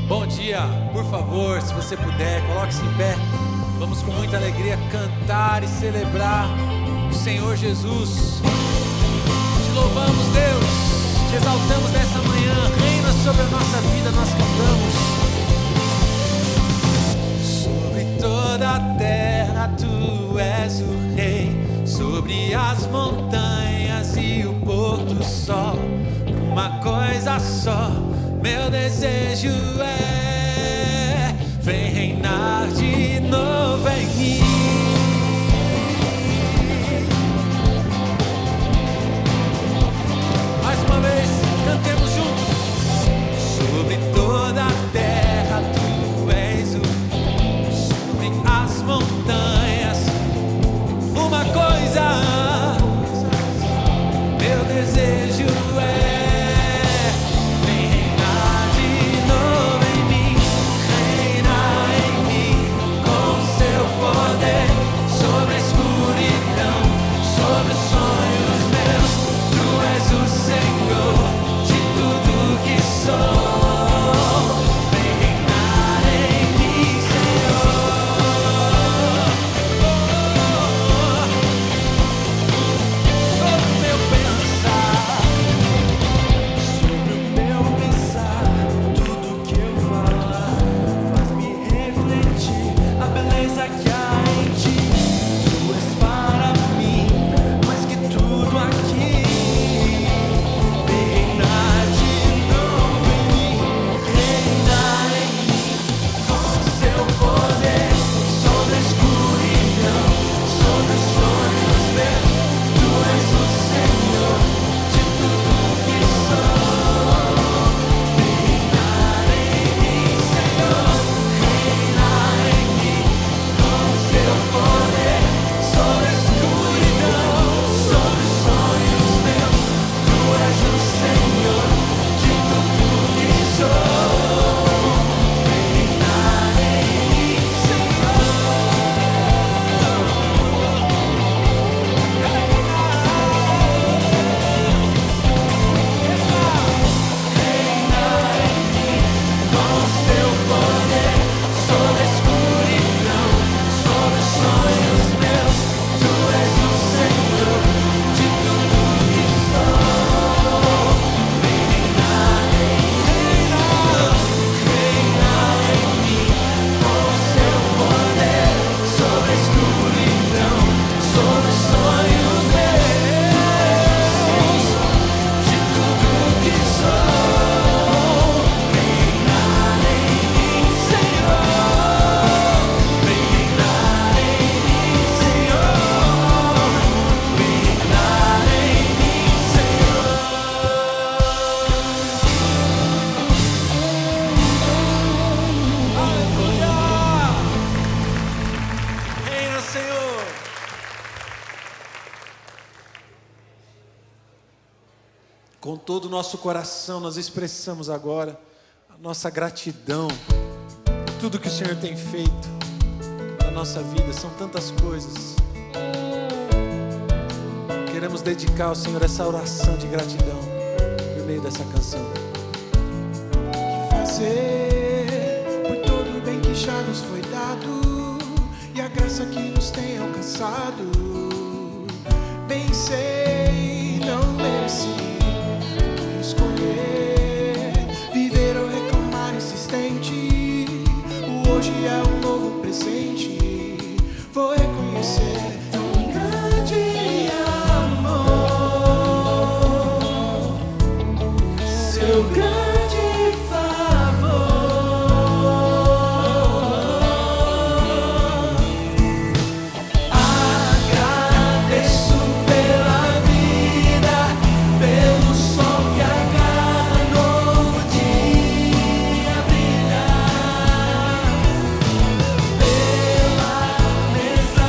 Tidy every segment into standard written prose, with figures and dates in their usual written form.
Bom dia, por favor, se você puder, coloque-se em pé. Vamos com muita alegria cantar e celebrar o Senhor Jesus. Te louvamos, Deus, te exaltamos nessa manhã. Reina sobre a nossa vida, nós cantamos. Sobre toda a terra tu és o Rei, sobre as montanhas e o pôr do sol. Uma coisa só, meu desejo é: vem reinar de novo em mim. Mais uma vez, cantemos juntos. Sobre toda a terra tu és o, sobre as montanhas. Uma coisa, meu desejo é: com todo o nosso coração, nós expressamos agora a nossa gratidão por tudo que o Senhor tem feito na nossa vida. São tantas coisas. Queremos dedicar ao Senhor essa oração de gratidão por meio dessa canção. O que fazer por todo o bem que já nos foi dado e a graça que nos tem alcançado? Bem sei, não mereci escolher viver ou reclamar insistente. O hoje é um novo presente. Vou reconhecer tão grande amor, seu grande favor. Agradeço pela vida, pelo sol que agarra novo dia brilhar, pela mesa,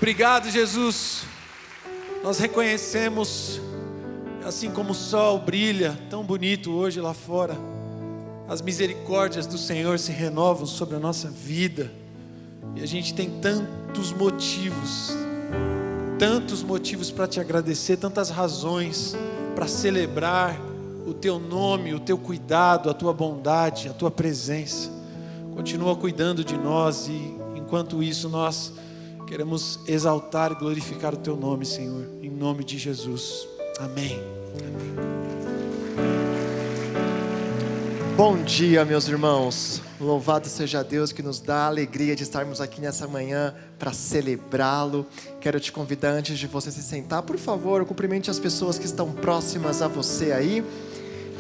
Obrigado, Jesus. Nós reconhecemos, assim como o sol brilha tão bonito hoje lá fora, as misericórdias do Senhor se renovam sobre a nossa vida. E a gente tem tantos motivos para te agradecer, tantas razões para celebrar o teu nome, o teu cuidado, a tua bondade, a tua presença. Continua cuidando de nós e enquanto isso nós queremos exaltar e glorificar o teu nome, Senhor, em nome de Jesus. Amém. Bom dia, meus irmãos. Louvado seja Deus que nos dá a alegria de estarmos aqui nessa manhã para celebrá-lo. Quero te convidar, antes de você se sentar, por favor, cumprimente as pessoas que estão próximas a você aí.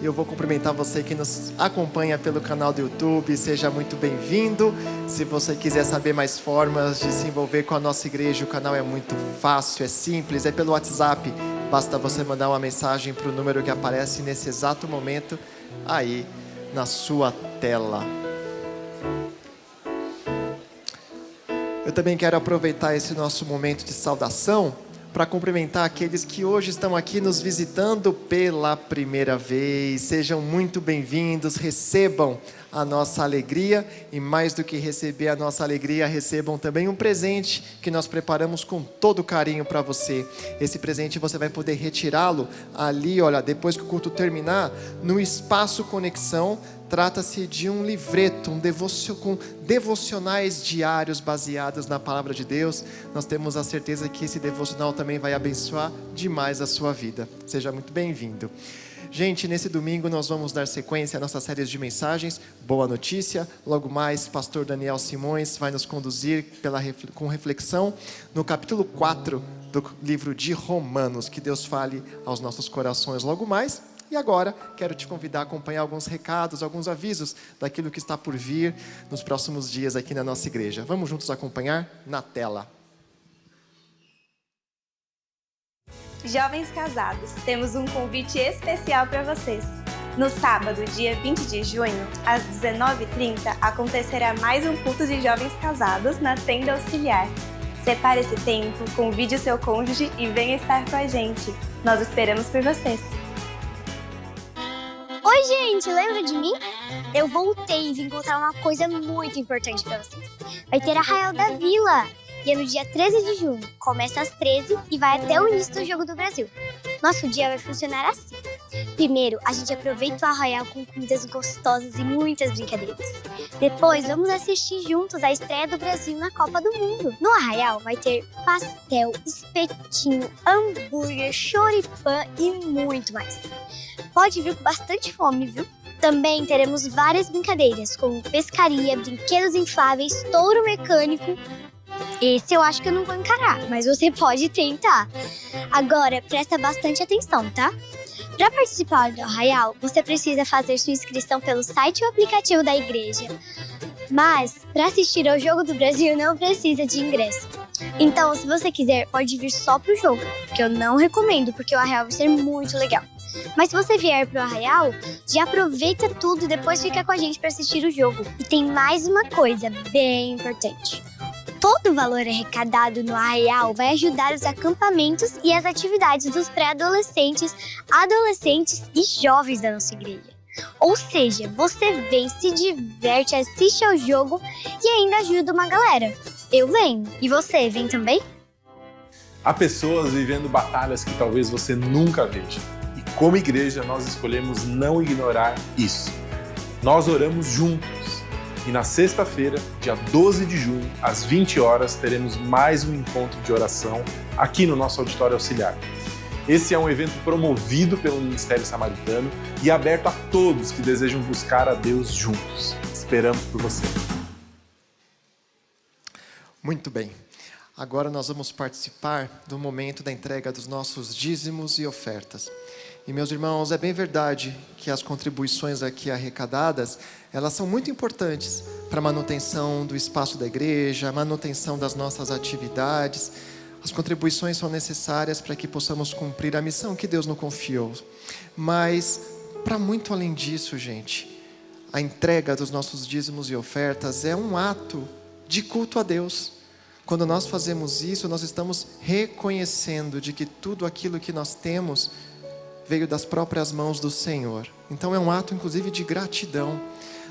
E eu vou cumprimentar você que nos acompanha pelo canal do YouTube. Seja muito bem-vindo. Se você quiser saber mais formas de se envolver com a nossa igreja, o canal é muito fácil, é simples, é pelo WhatsApp. Basta você mandar uma mensagem para o número que aparece nesse exato momento aí na sua tela. Eu também quero aproveitar esse nosso momento de saudação para cumprimentar aqueles que hoje estão aqui nos visitando pela primeira vez. Sejam muito bem-vindos, recebam a nossa alegria e mais do que receber a nossa alegria, recebam também um presente que nós preparamos com todo carinho para você. Esse presente você vai poder retirá-lo ali, olha, depois que o culto terminar, no Espaço Conexão. Trata-se de um livreto, com devocionais diários baseados na Palavra de Deus. Nós temos a certeza que esse devocional também vai abençoar demais a sua vida. Seja muito bem-vindo. Gente, nesse domingo nós vamos dar sequência à nossa série de mensagens. Boa notícia, logo mais, pastor Daniel Simões vai nos conduzir com reflexão no capítulo 4 do livro de Romanos. Que Deus fale aos nossos corações logo mais. E agora, quero te convidar a acompanhar alguns recados, alguns avisos daquilo que está por vir nos próximos dias aqui na nossa igreja. Vamos juntos acompanhar na tela. Jovens casados, temos um convite especial para vocês. No sábado, dia 20 de junho, às 19h30, acontecerá mais um culto de jovens casados na tenda auxiliar. Separe esse tempo, convide o seu cônjuge e venha estar com a gente. Nós esperamos por vocês. Oi, gente, lembra de mim? Eu voltei e vim contar uma coisa muito importante pra vocês. Vai ter Arraial da Vila e é no dia 13 de junho. Começa às 13 e vai até o início do Jogo do Brasil. Nosso dia vai funcionar assim. Primeiro, a gente aproveita o Arraial com comidas gostosas e muitas brincadeiras. Depois, vamos assistir juntos a estreia do Brasil na Copa do Mundo. No Arraial vai ter pastel, espetinho, hambúrguer, choripã e muito mais. Pode vir com bastante fome, viu? Também teremos várias brincadeiras, como pescaria, brinquedos infláveis, touro mecânico. Esse eu acho que eu não vou encarar, mas você pode tentar. Agora, presta bastante atenção, tá? Para participar do Arraial, você precisa fazer sua inscrição pelo site ou aplicativo da igreja. Mas, para assistir ao Jogo do Brasil, não precisa de ingresso. Então, se você quiser, pode vir só pro jogo, que eu não recomendo, porque o Arraial vai ser muito legal. Mas se você vier pro Arraial, já aproveita tudo e depois fica com a gente para assistir o jogo. E tem mais uma coisa bem importante. Todo o valor arrecadado no Arraial vai ajudar os acampamentos e as atividades dos pré-adolescentes, adolescentes e jovens da nossa igreja. Ou seja, você vem, se diverte, assiste ao jogo e ainda ajuda uma galera. Eu venho. E você, vem também? Há pessoas vivendo batalhas que talvez você nunca veja. E como igreja, nós escolhemos não ignorar isso. Nós oramos juntos. E na sexta-feira, dia 12 de junho, às 20 horas, teremos mais um encontro de oração aqui no nosso auditório auxiliar. Esse é um evento promovido pelo Ministério Samaritano e aberto a todos que desejam buscar a Deus juntos. Esperamos por você. Muito bem. Agora nós vamos participar do momento da entrega dos nossos dízimos e ofertas. E meus irmãos, é bem verdade que as contribuições aqui arrecadadas, elas são muito importantes para a manutenção do espaço da igreja, a manutenção das nossas atividades. As contribuições são necessárias para que possamos cumprir a missão que Deus nos confiou. Mas, para muito além disso, gente, a entrega dos nossos dízimos e ofertas é um ato de culto a Deus. Quando nós fazemos isso, nós estamos reconhecendo de que tudo aquilo que nós temos veio das próprias mãos do Senhor. Então é um ato, inclusive, de gratidão.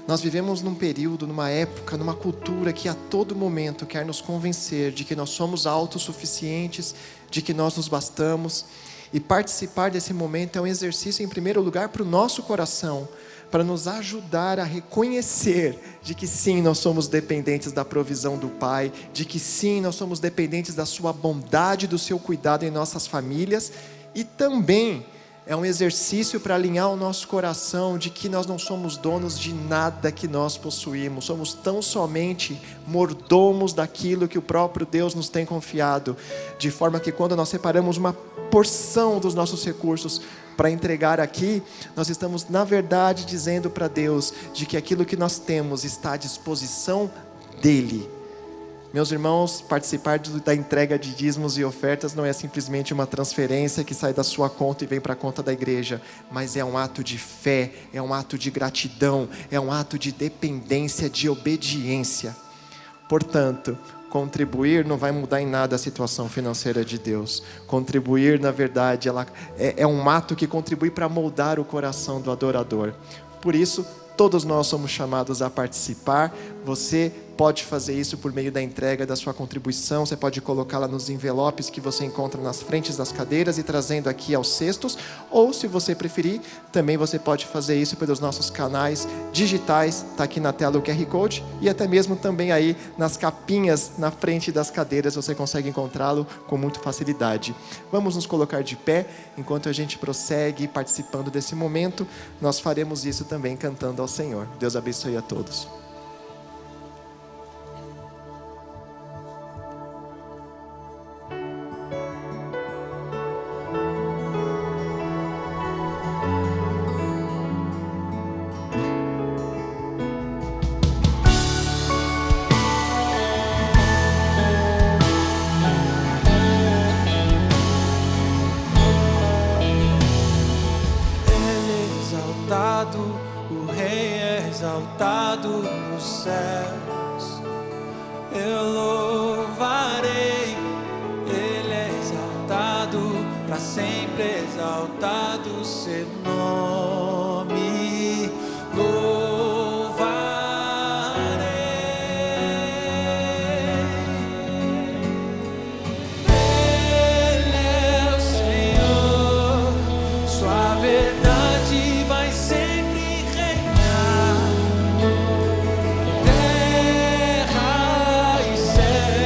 Nós vivemos num período, numa época, numa cultura que a todo momento quer nos convencer de que nós somos autossuficientes, de que nós nos bastamos. E participar desse momento é um exercício, em primeiro lugar, para o nosso coração, para nos ajudar a reconhecer de que sim, nós somos dependentes da provisão do Pai, de que sim, nós somos dependentes da sua bondade, do seu cuidado em nossas famílias, e também é um exercício para alinhar o nosso coração de que nós não somos donos de nada que nós possuímos, somos tão somente mordomos daquilo que o próprio Deus nos tem confiado, de forma que quando nós separamos uma porção dos nossos recursos para entregar aqui, nós estamos na verdade dizendo para Deus de que aquilo que nós temos está à disposição dEle. Meus irmãos, participar da entrega de dízimos e ofertas não é simplesmente uma transferência que sai da sua conta e vem para a conta da igreja, mas é um ato de fé, é um ato de gratidão, é um ato de dependência, de obediência. Portanto, contribuir não vai mudar em nada a situação financeira de Deus. Contribuir, na verdade, é um ato que contribui para moldar o coração do adorador. Por isso, todos nós somos chamados a participar. Você pode fazer isso por meio da entrega da sua contribuição. Você pode colocá-la nos envelopes que você encontra nas frentes das cadeiras e trazendo aqui aos cestos. Ou, se você preferir, também você pode fazer isso pelos nossos canais digitais. Está aqui na tela o QR Code. E até mesmo também aí nas capinhas na frente das cadeiras você consegue encontrá-lo com muita facilidade. Vamos nos colocar de pé enquanto a gente prossegue participando desse momento. Nós faremos isso também cantando ao Senhor. Deus abençoe a todos. O Rei é exaltado nos céus. Eu louvarei, Ele é exaltado, para sempre exaltado seu nome. Louvarei. Ele é o Senhor, sua verdade vai sempre reinar. Terra e céu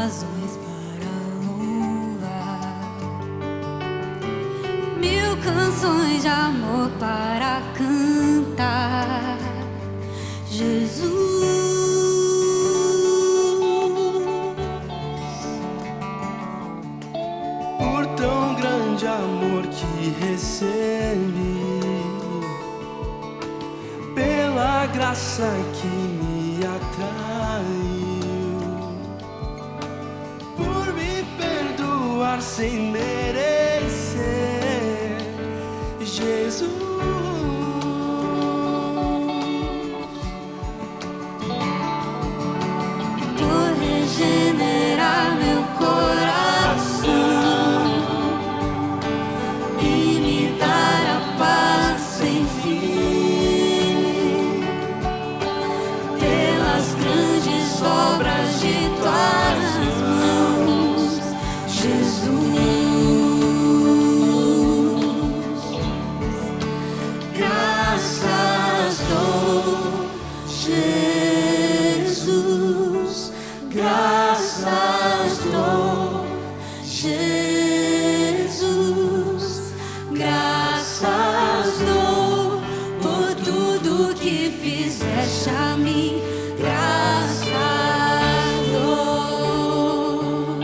razões para louvar, 1000 canções de amor para cantar. Jesus, por tão grande amor que recebi, pela graça que me atraiu, por me perdoar sem merecer, Jesus. por regenerar meu coração e me dar a paz sem fim, pelas grandes obras de tuas mãos, Jesus. Graças dou, Jesus. Graças dou, Jesus. Graças dou por tudo que fizeste a mim. Graças dou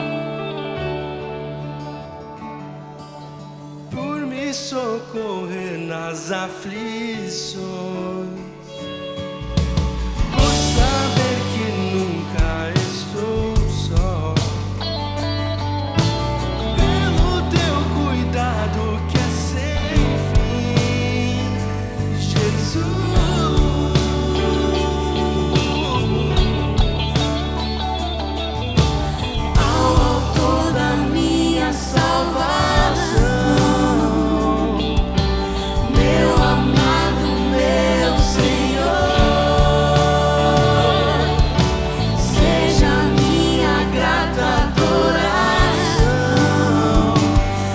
Por me socorrer nas aflições, por saber que nunca estou só, pelo teu cuidado que é sem fim, Jesus. ao autor da minha salvação, meu amado, meu Senhor, seja minha grata adoração,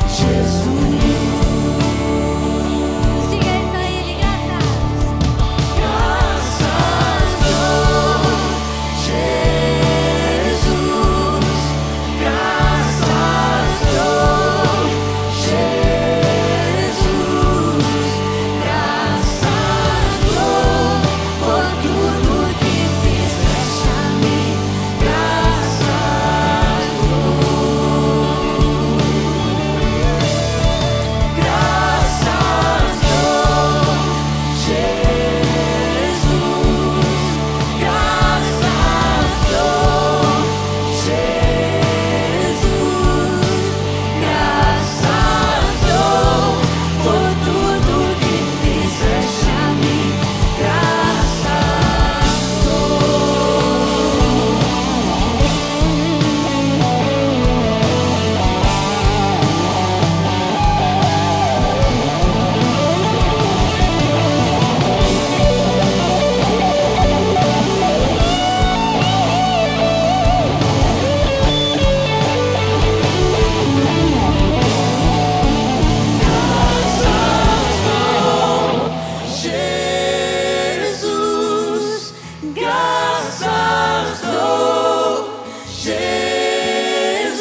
Jesus. Diga isso aí de graças. Graças dou, Jesus. Graças dou, Jesus. Graças dou por tudo que fizeste a mim. Graças dou. Graças dou, Jesus. Graças dou, Jesus. Graças dou por tudo que fizeste a mim. Graças Jesus, graças dou, Jesus,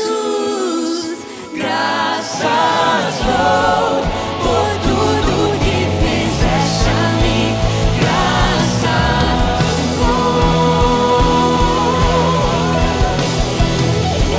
graças dou por tudo que fizeste a mim. Graças dou, Jesus, graças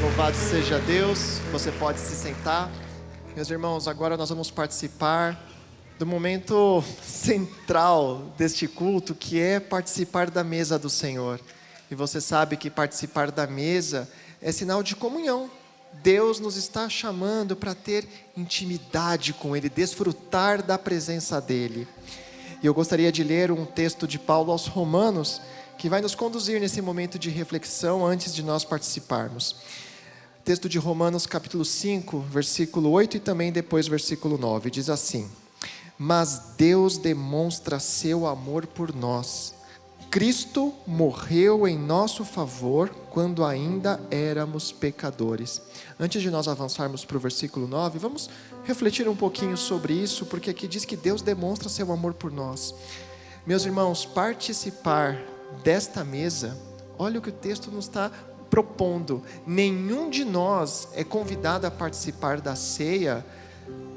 Louvado seja Deus. Você pode se sentar. Meus irmãos, agora nós vamos participar do momento central deste culto, que é participar da mesa do Senhor. E você sabe que participar da mesa é sinal de comunhão. Deus nos está chamando para ter intimidade com Ele, desfrutar da presença dEle. E eu gostaria de ler um texto de Paulo aos Romanos, que vai nos conduzir nesse momento de reflexão antes de nós participarmos. Texto de Romanos capítulo 5, versículo 8 e também depois versículo 9, diz assim: mas Deus demonstra seu amor por nós. Cristo morreu em nosso favor quando ainda éramos pecadores. Antes de nós avançarmos para o versículo 9, vamos refletir um pouquinho sobre isso, porque aqui diz que Deus demonstra seu amor por nós. Meus irmãos, participar desta mesa, olha o que o texto nos está propondo. Nenhum de nós é convidado a participar da ceia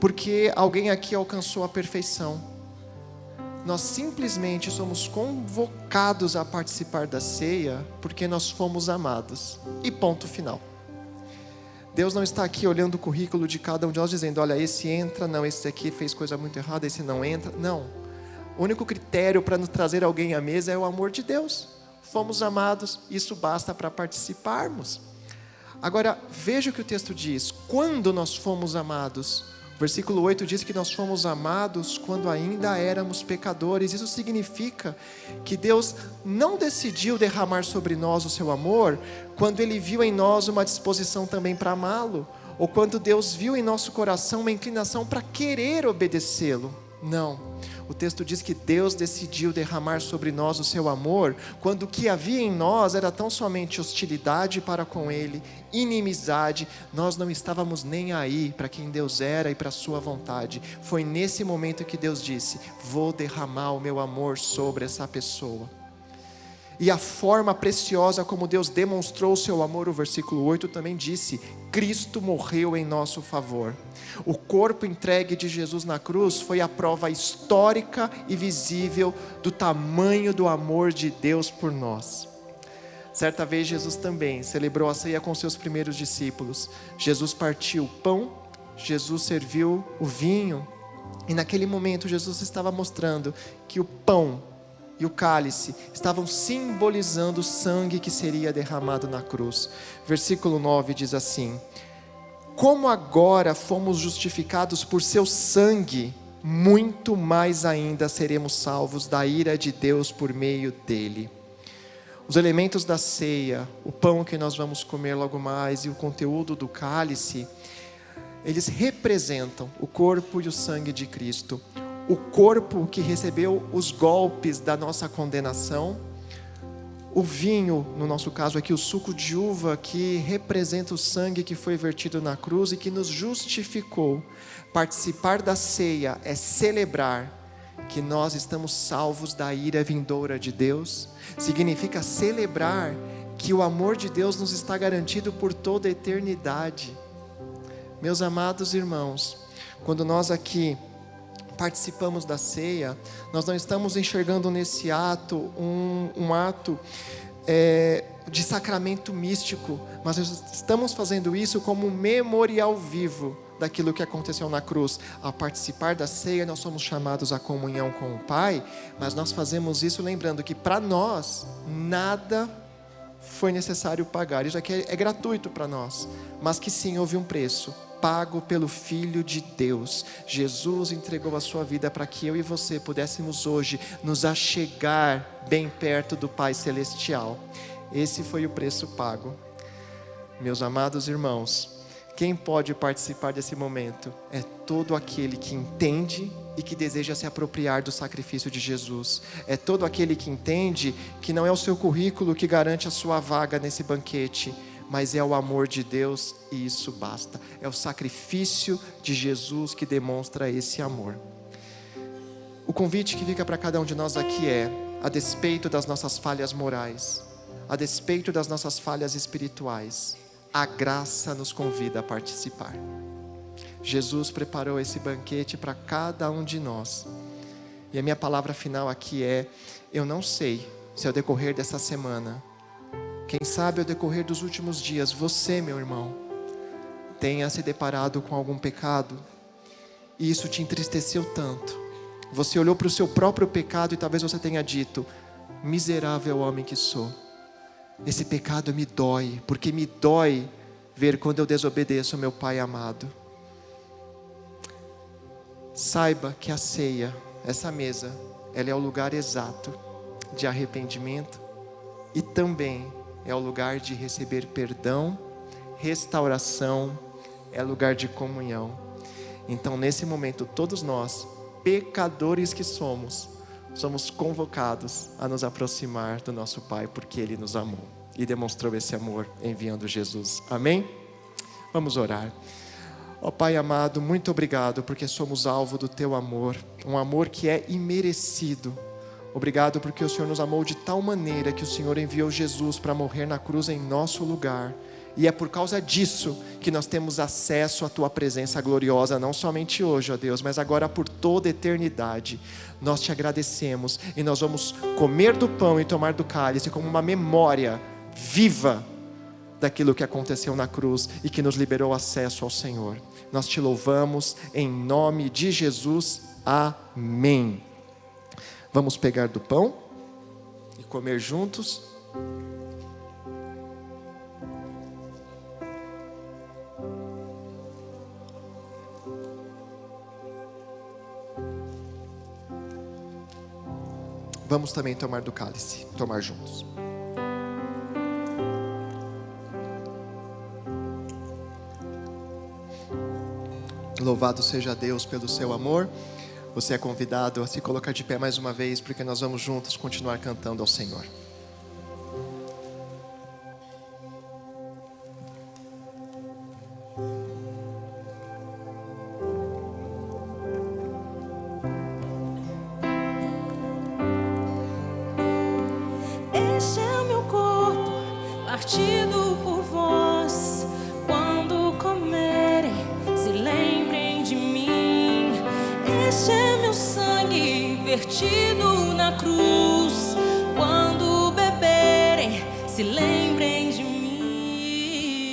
porque alguém aqui alcançou a perfeição. Nós simplesmente somos convocados a participar da ceia porque nós fomos amados. E ponto final. Deus não está aqui olhando o currículo de cada um de nós dizendo: olha, esse entra, não, esse aqui fez coisa muito errada, esse não entra. Não. O único critério para nos trazer alguém à mesa é o amor de Deus. Fomos amados, isso basta para participarmos. Agora, veja o que o texto diz. Quando nós fomos amados? Versículo 8 diz que nós fomos amados quando ainda éramos pecadores. Isso significa que Deus não decidiu derramar sobre nós o seu amor quando Ele viu em nós uma disposição também para amá-lo, ou quando Deus viu em nosso coração uma inclinação para querer obedecê-lo. Não. O texto diz que Deus decidiu derramar sobre nós o seu amor quando o que havia em nós era tão somente hostilidade para com Ele, inimizade. Nós não estávamos nem aí para quem Deus era e para a sua vontade. Foi nesse momento que Deus disse: vou derramar o meu amor sobre essa pessoa. E a forma preciosa como Deus demonstrou o seu amor, o versículo 8 também disse: Cristo morreu em nosso favor. O corpo entregue de Jesus na cruz foi a prova histórica e visível do tamanho do amor de Deus por nós. Certa vez Jesus também celebrou a ceia com seus primeiros discípulos. Jesus partiu o pão, Jesus serviu o vinho, e naquele momento Jesus estava mostrando que o pão e o cálice estavam simbolizando o sangue que seria derramado na cruz. Versículo 9 diz assim: como agora fomos justificados por seu sangue, muito mais ainda seremos salvos da ira de Deus por meio dele. Os elementos da ceia, o pão que nós vamos comer logo mais e o conteúdo do cálice, eles representam o corpo e o sangue de Cristo. O corpo que recebeu os golpes da nossa condenação, o vinho, no nosso caso aqui, o suco de uva, que representa o sangue que foi vertido na cruz e que nos justificou. Participar da ceia é celebrar que nós estamos salvos da ira vindoura de Deus. Significa celebrar que o amor de Deus nos está garantido por toda a eternidade. Meus amados irmãos, quando nós aqui participamos da ceia, nós não estamos enxergando nesse ato um ato de sacramento místico, mas nós estamos fazendo isso como um memorial vivo daquilo que aconteceu na cruz. Ao participar da ceia, nós somos chamados à comunhão com o Pai, mas nós fazemos isso lembrando que para nós nada foi necessário pagar. Isso aqui é gratuito para nós, mas que sim, houve um preço pago pelo Filho de Deus. Jesus entregou a sua vida para que eu e você pudéssemos hoje nos achegar bem perto do Pai Celestial. Esse foi o preço pago. Meus amados irmãos, quem pode participar desse momento é todo aquele que entende e que deseja se apropriar do sacrifício de Jesus. É todo aquele que entende que não é o seu currículo que garante a sua vaga nesse banquete, mas é o amor de Deus e isso basta. É o sacrifício de Jesus que demonstra esse amor. O convite que fica para cada um de nós aqui é: a despeito das nossas falhas morais, a despeito das nossas falhas espirituais, a graça nos convida a participar. Jesus preparou esse banquete para cada um de nós. E a minha palavra final aqui é: eu não sei se ao decorrer dessa semana, quem sabe ao decorrer dos últimos dias, você, meu irmão, tenha se deparado com algum pecado e isso te entristeceu tanto. Você olhou para o seu próprio pecado e talvez você tenha dito: miserável homem que sou, esse pecado me dói, porque me dói ver quando eu desobedeço ao meu Pai amado. Saiba que a ceia, essa mesa, ela é o lugar exato de arrependimento, e também é o lugar de receber perdão, restauração, é lugar de comunhão. Então, nesse momento, todos nós, pecadores que somos convocados a nos aproximar do nosso Pai, porque Ele nos amou e demonstrou esse amor enviando Jesus. Amém? Vamos orar. Ó Pai amado, muito obrigado, porque somos alvo do Teu amor, um amor que é imerecido. Obrigado porque o Senhor nos amou de tal maneira que o Senhor enviou Jesus para morrer na cruz em nosso lugar. E é por causa disso que nós temos acesso à Tua presença gloriosa, não somente hoje, ó Deus, mas agora por toda a eternidade. Nós Te agradecemos e nós vamos comer do pão e tomar do cálice como uma memória viva daquilo que aconteceu na cruz e que nos liberou acesso ao Senhor. Nós Te louvamos em nome de Jesus. Amém. Vamos pegar do pão e comer juntos. Vamos também tomar do cálice, tomar juntos. Louvado seja Deus pelo seu amor. Você é convidado a se colocar de pé mais uma vez, porque nós vamos juntos continuar cantando ao Senhor. Este é o meu corpo, partido por vós. Quando comerem, se lembrem de mim. Este é meu sangue, vertido na cruz. Quando beberem, se lembrem de mim.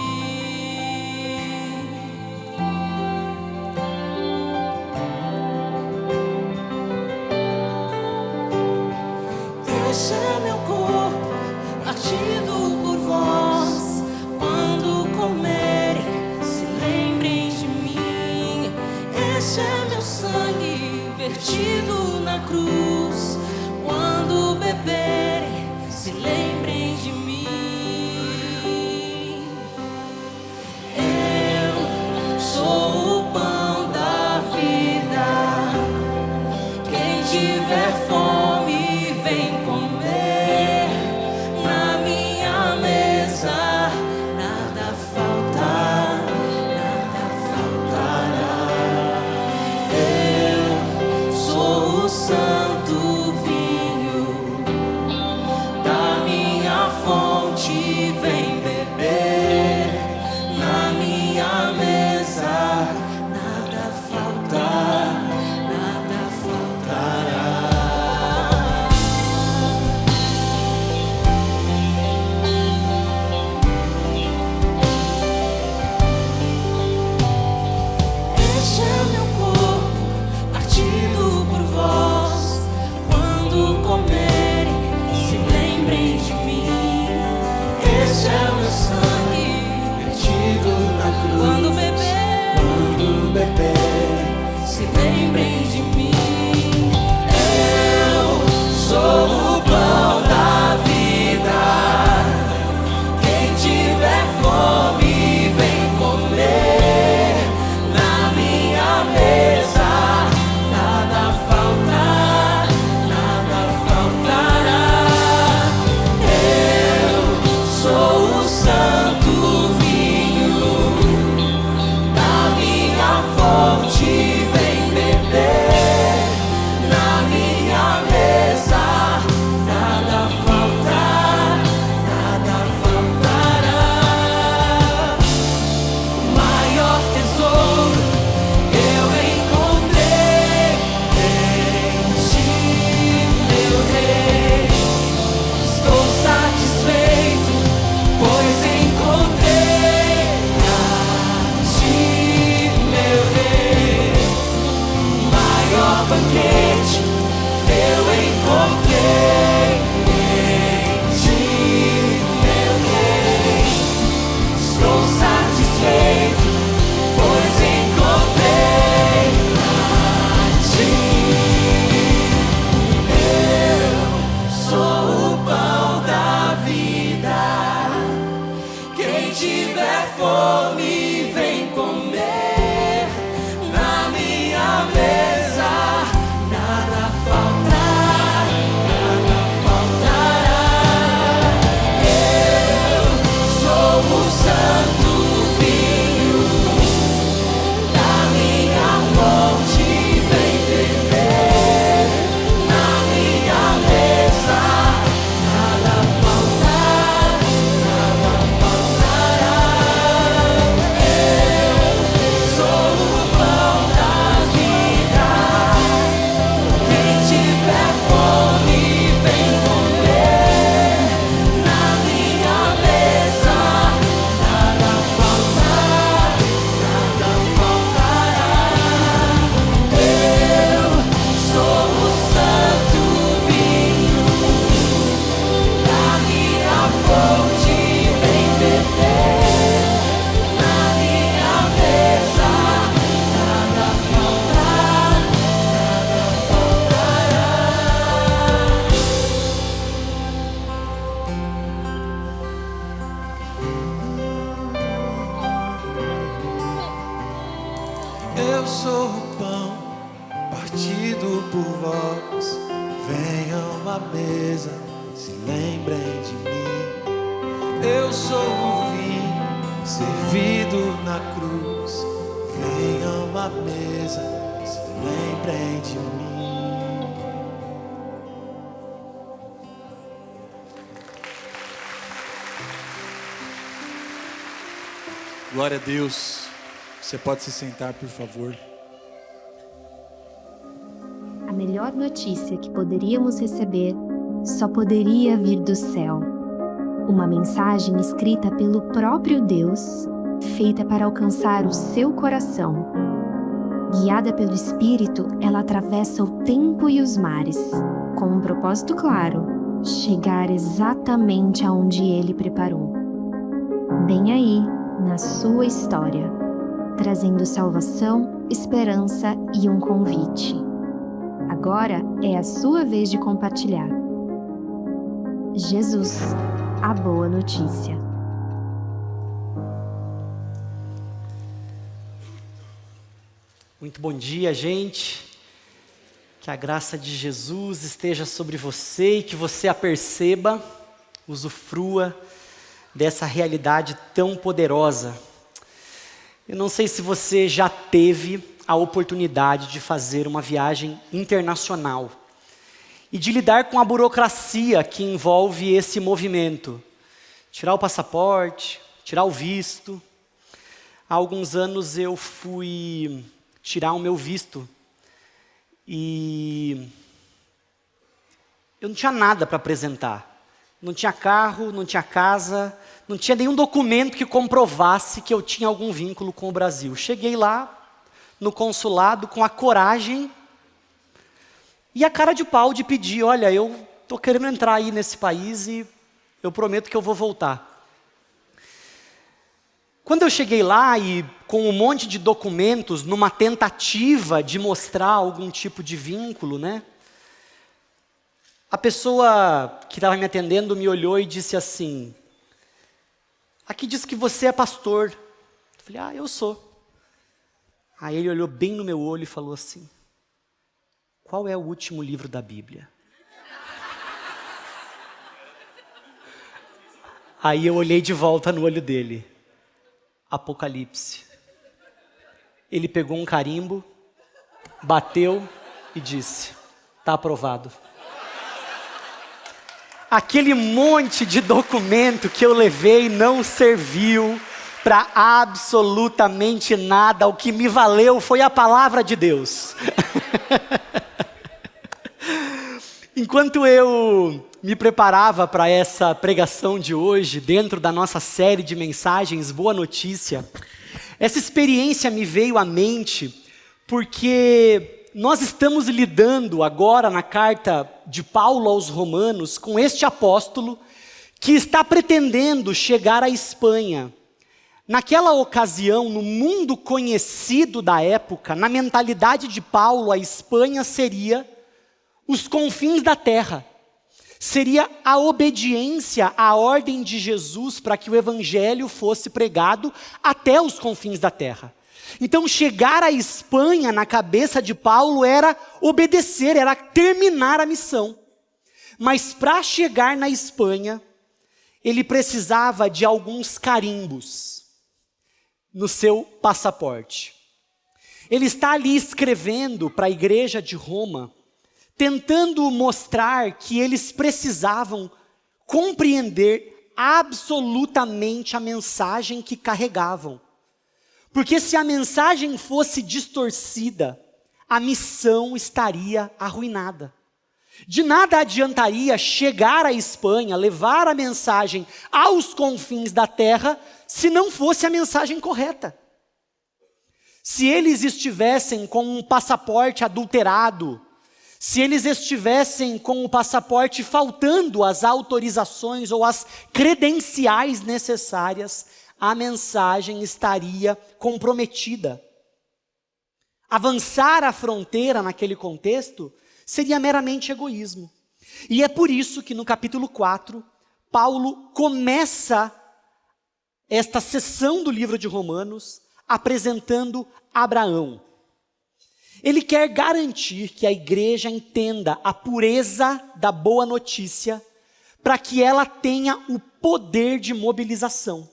Este é meu corpo, partido por vós. Quando comerem, se lembrem de mim. Este é meu sangue, vertido na cruz. Quando beberem, se lembrem de mim. Eu sou o pão da vida. Quem tiver fome, vem comer. Na minha mesa nada falta, nada faltará. Eu sou o santo vinho da minha fonte, vem beber. Na minha mesa nada falta, nada faltará. Este é meu corpo, partido por vós. Quando comerem, se lembrem de mim. Este Eu sou o pão partido por vós. Venham à mesa, se lembrem de mim. Eu sou o vinho servido na cruz. Venham à mesa, se lembrem de mim. Glória a Deus. Você pode se sentar, por favor. A melhor notícia que poderíamos receber só poderia vir do céu. Uma mensagem escrita pelo próprio Deus, feita para alcançar o seu coração. Guiada pelo Espírito, ela atravessa o tempo e os mares, com um propósito claro: chegar exatamente aonde Ele preparou. Bem aí, na sua história, trazendo salvação, esperança e um convite. Agora é a sua vez de compartilhar. Jesus, a boa notícia. Muito bom dia, gente. Que a graça de Jesus esteja sobre você e que você a perceba, usufrua dessa realidade tão poderosa. Eu não sei se você já teve a oportunidade de fazer uma viagem internacional e de lidar com a burocracia que envolve esse movimento. Tirar o passaporte, tirar o visto. Há alguns anos eu fui tirar o meu visto e eu não tinha nada para apresentar. Não tinha carro, não tinha casa, não tinha nenhum documento que comprovasse que eu tinha algum vínculo com o Brasil. Cheguei lá no consulado com a coragem e a cara de pau de pedir: olha, eu estou querendo entrar aí nesse país e eu prometo que eu vou voltar. Quando eu cheguei lá e com um monte de documentos, numa tentativa de mostrar algum tipo de vínculo, né? A pessoa que estava me atendendo me olhou e disse assim: aqui diz que você é pastor. Eu falei: eu sou. Aí ele olhou bem no meu olho e falou assim: qual é o último livro da Bíblia? Aí eu olhei de volta no olho dele. Apocalipse. Ele pegou um carimbo, bateu e disse: está aprovado. Aquele monte de documento que eu levei não serviu para absolutamente nada. O que me valeu foi a palavra de Deus. Enquanto eu me preparava para essa pregação de hoje, dentro da nossa série de mensagens Boa Notícia, essa experiência me veio à mente porque nós estamos lidando agora na carta de Paulo aos Romanos com este apóstolo que está pretendendo chegar à Espanha. Naquela ocasião, no mundo conhecido da época, na mentalidade de Paulo, a Espanha seria os confins da terra. Seria a obediência à ordem de Jesus para que o evangelho fosse pregado até os confins da terra. Então, chegar à Espanha, na cabeça de Paulo, era obedecer, era terminar a missão. Mas para chegar na Espanha, ele precisava de alguns carimbos no seu passaporte. Ele está ali escrevendo para a igreja de Roma, tentando mostrar que eles precisavam compreender absolutamente a mensagem que carregavam. Porque se a mensagem fosse distorcida, a missão estaria arruinada. De nada adiantaria chegar à Espanha, levar a mensagem aos confins da terra, se não fosse a mensagem correta. Se eles estivessem com um passaporte adulterado, se eles estivessem com o passaporte faltando as autorizações ou as credenciais necessárias, a mensagem estaria comprometida. Avançar a fronteira naquele contexto seria meramente egoísmo. E é por isso que no capítulo 4, Paulo começa esta sessão do livro de Romanos apresentando Abraão. Ele quer garantir que a igreja entenda a pureza da boa notícia para que ela tenha o poder de mobilização.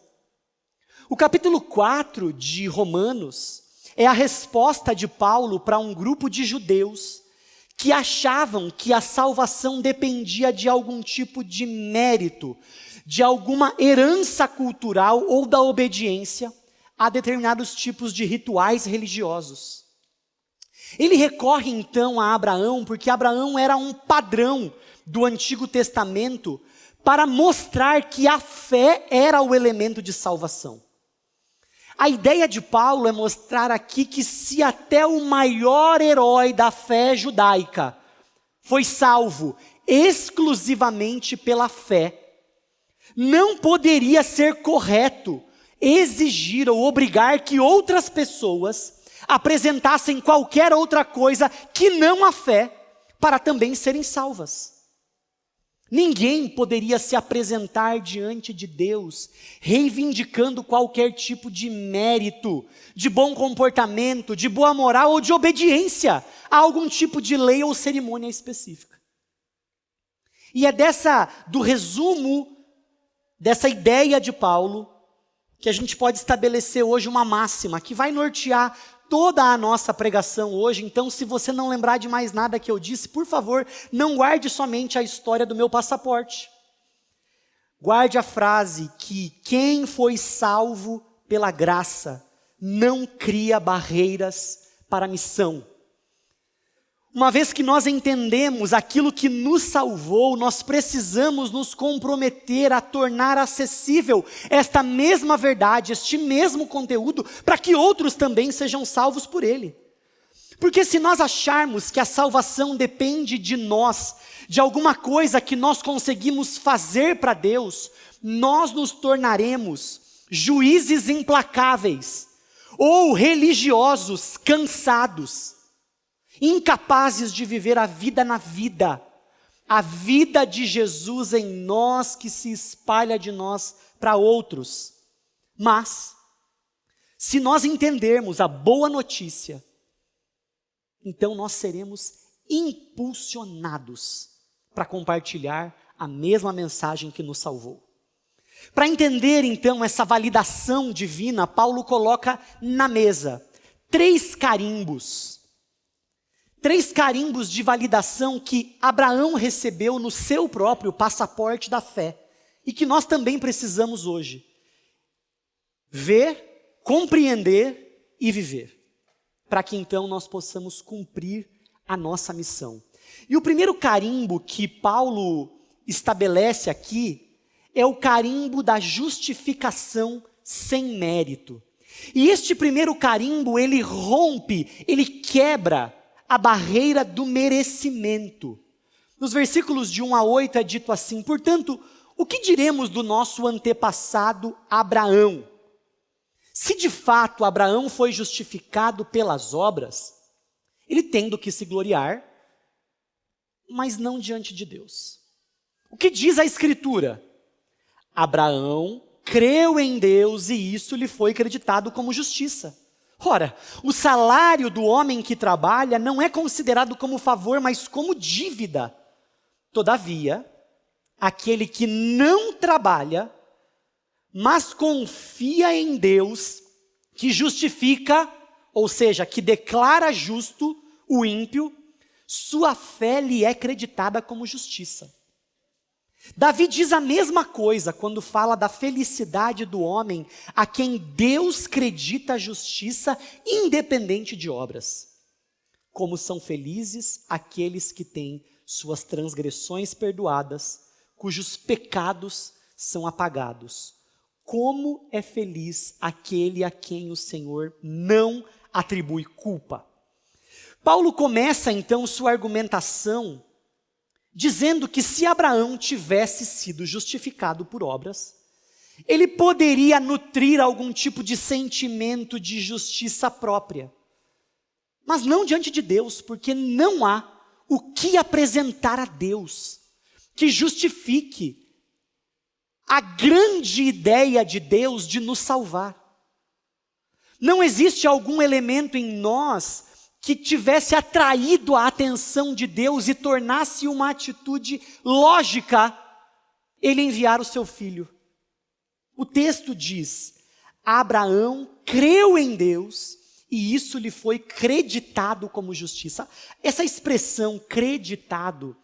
O capítulo 4 de Romanos é a resposta de Paulo para um grupo de judeus que achavam que a salvação dependia de algum tipo de mérito, de alguma herança cultural ou da obediência a determinados tipos de rituais religiosos. Ele recorre então a Abraão, porque Abraão era um padrão do Antigo Testamento para mostrar que a fé era o elemento de salvação. A ideia de Paulo é mostrar aqui que se até o maior herói da fé judaica foi salvo exclusivamente pela fé, não poderia ser correto exigir ou obrigar que outras pessoas apresentassem qualquer outra coisa que não a fé para também serem salvas. Ninguém poderia se apresentar diante de Deus reivindicando qualquer tipo de mérito, de bom comportamento, de boa moral ou de obediência a algum tipo de lei ou cerimônia específica. E é do resumo dessa ideia de Paulo que a gente pode estabelecer hoje uma máxima que vai nortear toda a nossa pregação hoje. Então, se você não lembrar de mais nada que eu disse, por favor, não guarde somente a história do meu passaporte. Guarde a frase que quem foi salvo pela graça não cria barreiras para a missão. Uma vez que nós entendemos aquilo que nos salvou, nós precisamos nos comprometer a tornar acessível esta mesma verdade, este mesmo conteúdo, para que outros também sejam salvos por ele. Porque se nós acharmos que a salvação depende de nós, de alguma coisa que nós conseguimos fazer para Deus, nós nos tornaremos juízes implacáveis ou religiosos cansados, incapazes de viver a vida na vida, a vida de Jesus em nós que se espalha de nós para outros. Mas, se nós entendermos a boa notícia, então nós seremos impulsionados para compartilhar a mesma mensagem que nos salvou. Para entender então essa validação divina, Paulo coloca na mesa 3 carimbos. 3 carimbos de validação que Abraão recebeu no seu próprio passaporte da fé e que nós também precisamos hoje ver, compreender e viver, para que então nós possamos cumprir a nossa missão. E o primeiro carimbo que Paulo estabelece aqui é o carimbo da justificação sem mérito. E este primeiro carimbo, ele rompe, ele quebra a barreira do merecimento. Nos versículos de 1 a 8 é dito assim: portanto, o que diremos do nosso antepassado Abraão? Se de fato Abraão foi justificado pelas obras, ele tem do que se gloriar, mas não diante de Deus. O que diz a Escritura? Abraão creu em Deus e isso lhe foi acreditado como justiça. Ora, o salário do homem que trabalha não é considerado como favor, mas como dívida. Todavia, aquele que não trabalha, mas confia em Deus, que justifica, ou seja, que declara justo o ímpio, sua fé lhe é creditada como justiça. Davi diz a mesma coisa quando fala da felicidade do homem a quem Deus credita a justiça independente de obras. Como são felizes aqueles que têm suas transgressões perdoadas, cujos pecados são apagados. Como é feliz aquele a quem o Senhor não atribui culpa. Paulo começa então sua argumentação dizendo que se Abraão tivesse sido justificado por obras, ele poderia nutrir algum tipo de sentimento de justiça própria. Mas não diante de Deus, porque não há o que apresentar a Deus que justifique a grande ideia de Deus de nos salvar. Não existe algum elemento em nós que tivesse atraído a atenção de Deus e tornasse uma atitude lógica ele enviar o seu filho. O texto diz: Abraão creu em Deus e isso lhe foi creditado como justiça. Essa expressão creditado,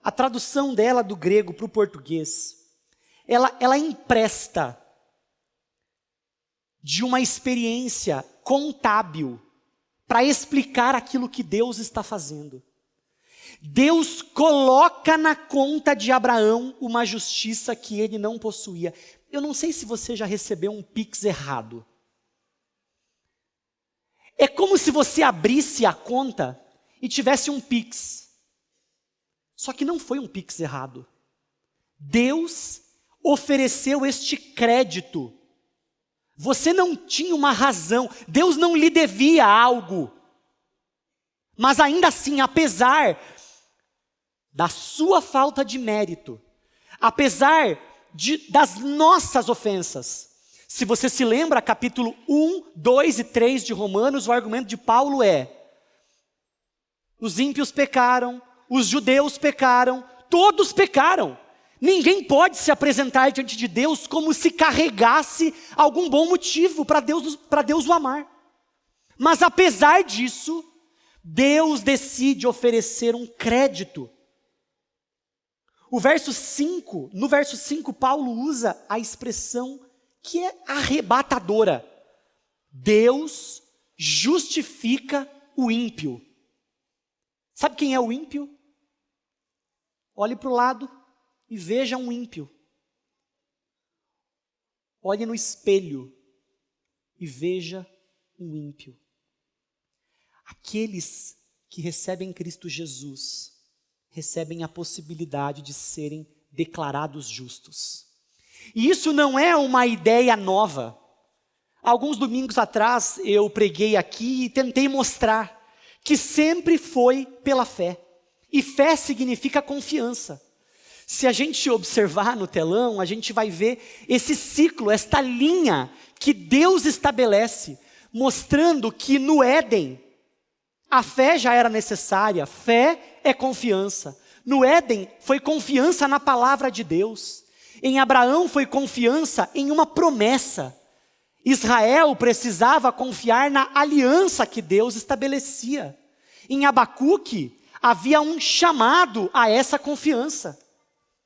a tradução dela do grego para o português, ela empresta de uma experiência contábil para explicar aquilo que Deus está fazendo. Deus coloca na conta de Abraão uma justiça que ele não possuía. Eu não sei se você já recebeu um Pix errado. É como se você abrisse a conta e tivesse um Pix. Só que não foi um Pix errado. Deus ofereceu este crédito. Você não tinha uma razão, Deus não lhe devia algo. Mas ainda assim, apesar da sua falta de mérito, apesar das nossas ofensas, se você se lembra, capítulo 1, 2 e 3 de Romanos, o argumento de Paulo é: os ímpios pecaram, os judeus pecaram, todos pecaram. Ninguém pode se apresentar diante de Deus como se carregasse algum bom motivo para Deus o amar. Mas apesar disso, Deus decide oferecer um crédito. No verso 5, Paulo usa a expressão que é arrebatadora. Deus justifica o ímpio. Sabe quem é o ímpio? Olhe para o lado e veja um ímpio. Olhe no espelho e veja um ímpio. Aqueles que recebem Cristo Jesus recebem a possibilidade de serem declarados justos. E isso não é uma ideia nova. Alguns domingos atrás eu preguei aqui e tentei mostrar que sempre foi pela fé. E fé significa confiança. Se a gente observar no telão, a gente vai ver esse ciclo, esta linha que Deus estabelece, mostrando que no Éden, a fé já era necessária. Fé é confiança. No Éden, foi confiança na palavra de Deus. Em Abraão, foi confiança em uma promessa. Israel precisava confiar na aliança que Deus estabelecia. Em Abacuque, havia um chamado a essa confiança.